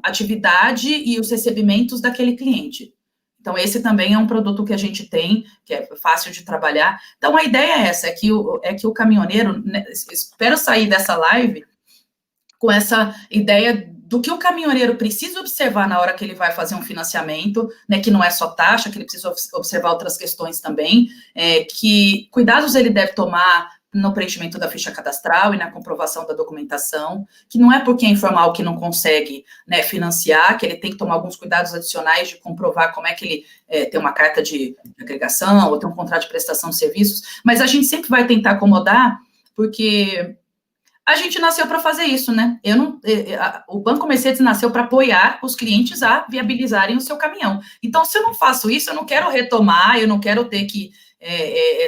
atividade e os recebimentos daquele cliente. Então, esse também é um produto que a gente tem, que é fácil de trabalhar. Então, a ideia é essa, é que o caminhoneiro, né, espero sair dessa live com essa ideia do que o caminhoneiro precisa observar na hora que ele vai fazer um financiamento, né, que não é só taxa, que ele precisa observar outras questões também, que cuidados ele deve tomar no preenchimento da ficha cadastral e na comprovação da documentação, que não é porque é informal que não consegue, né, financiar, que ele tem que tomar alguns cuidados adicionais de comprovar como é que ele tem uma carta de agregação ou tem um contrato de prestação de serviços, mas a gente sempre vai tentar acomodar, porque A gente nasceu para fazer isso, né? O Banco Mercedes nasceu para apoiar os clientes a viabilizarem o seu caminhão. Então, se eu não faço isso, eu não quero retomar, eu não quero ter que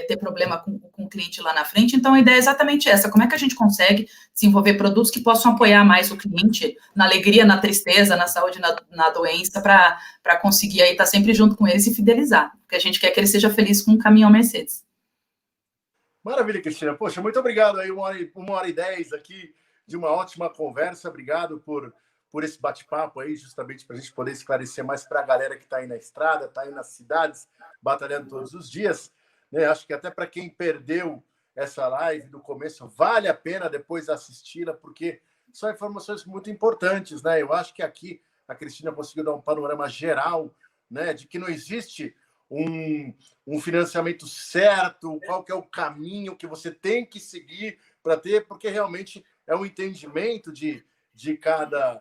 ter problema com o cliente lá na frente. Então, a ideia é exatamente essa. Como é que a gente consegue desenvolver produtos que possam apoiar mais o cliente na alegria, na tristeza, na saúde, na doença, para conseguir aí estar sempre junto com eles e fidelizar. Porque a gente quer que ele seja feliz com o caminhão Mercedes. Maravilha, Cristina. Poxa, muito obrigado aí, 1h10 aqui de uma ótima conversa. Obrigado por esse bate-papo aí, justamente para a gente poder esclarecer mais para a galera que está aí na estrada, está aí nas cidades, batalhando todos os dias. Né? Acho que até para quem perdeu essa live do começo, vale a pena depois assisti-la, porque são informações muito importantes, né? Eu acho que aqui a Cristina conseguiu dar um panorama geral, né, de que não existe um financiamento certo, qual que é o caminho que você tem que seguir para ter, porque realmente é um entendimento de cada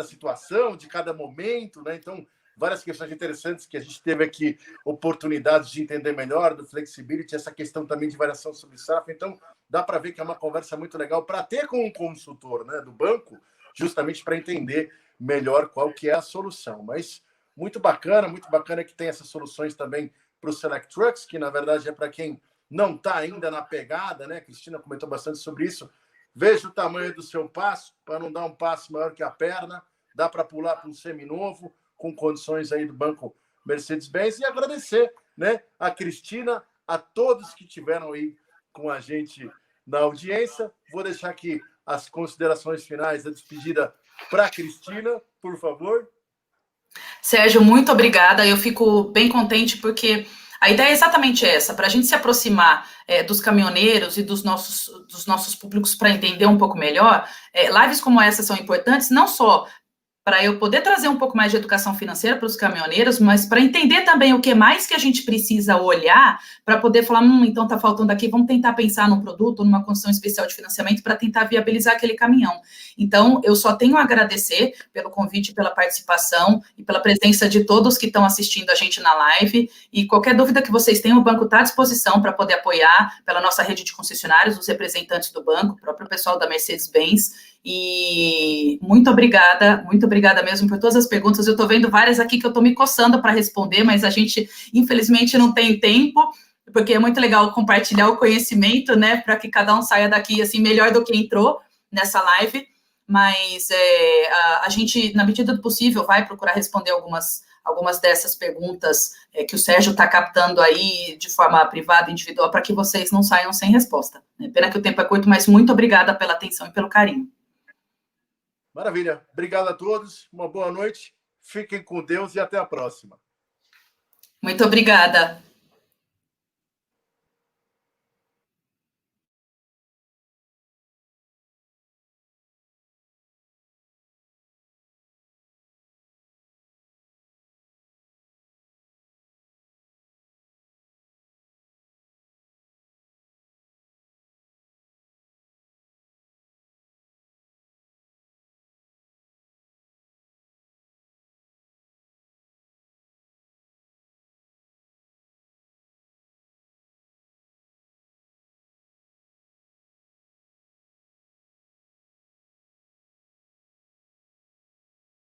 situação, de cada momento, né? Então, várias questões interessantes que a gente teve aqui, oportunidades de entender melhor do flexibility, essa questão também de variação sobre safra. Então, dá para ver que é uma conversa muito legal para ter com um consultor, né, do banco, justamente para entender melhor qual que é a solução. Mas muito bacana que tem essas soluções também para o Select Trucks, que na verdade é para quem não está ainda na pegada, né? A Cristina comentou bastante sobre isso. Veja o tamanho do seu passo, para não dar um passo maior que a perna, dá para pular para um seminovo, com condições aí do Banco Mercedes-Benz, e agradecer, né, a Cristina, a todos que tiveram aí com a gente na audiência. Vou deixar aqui as considerações finais, a despedida para a Cristina, por favor. Sérgio, muito obrigada. Eu fico bem contente porque a ideia é exatamente essa, para a gente se aproximar dos caminhoneiros e dos nossos públicos para entender um pouco melhor. Lives como essa são importantes, não só para eu poder trazer um pouco mais de educação financeira para os caminhoneiros, mas para entender também o que mais que a gente precisa olhar para poder falar, então está faltando aqui, vamos tentar pensar num produto, numa condição especial de financiamento para tentar viabilizar aquele caminhão. Então, eu só tenho a agradecer pelo convite, pela participação e pela presença de todos que estão assistindo a gente na live, e qualquer dúvida que vocês tenham, o banco está à disposição para poder apoiar pela nossa rede de concessionários, os representantes do banco, o próprio pessoal da Mercedes-Benz. E muito obrigada mesmo por todas as perguntas. Eu estou vendo várias aqui que eu estou me coçando para responder, mas a gente, infelizmente, não tem tempo, porque é muito legal compartilhar o conhecimento, né, para que cada um saia daqui, assim, melhor do que entrou nessa live, mas a gente, na medida do possível, vai procurar responder algumas dessas perguntas que o Sérgio está captando aí de forma privada, individual, para que vocês não saiam sem resposta. Pena que o tempo é curto, mas muito obrigada pela atenção e pelo carinho. Maravilha. Obrigado a todos. Uma boa noite. Fiquem com Deus e até a próxima. Muito obrigada.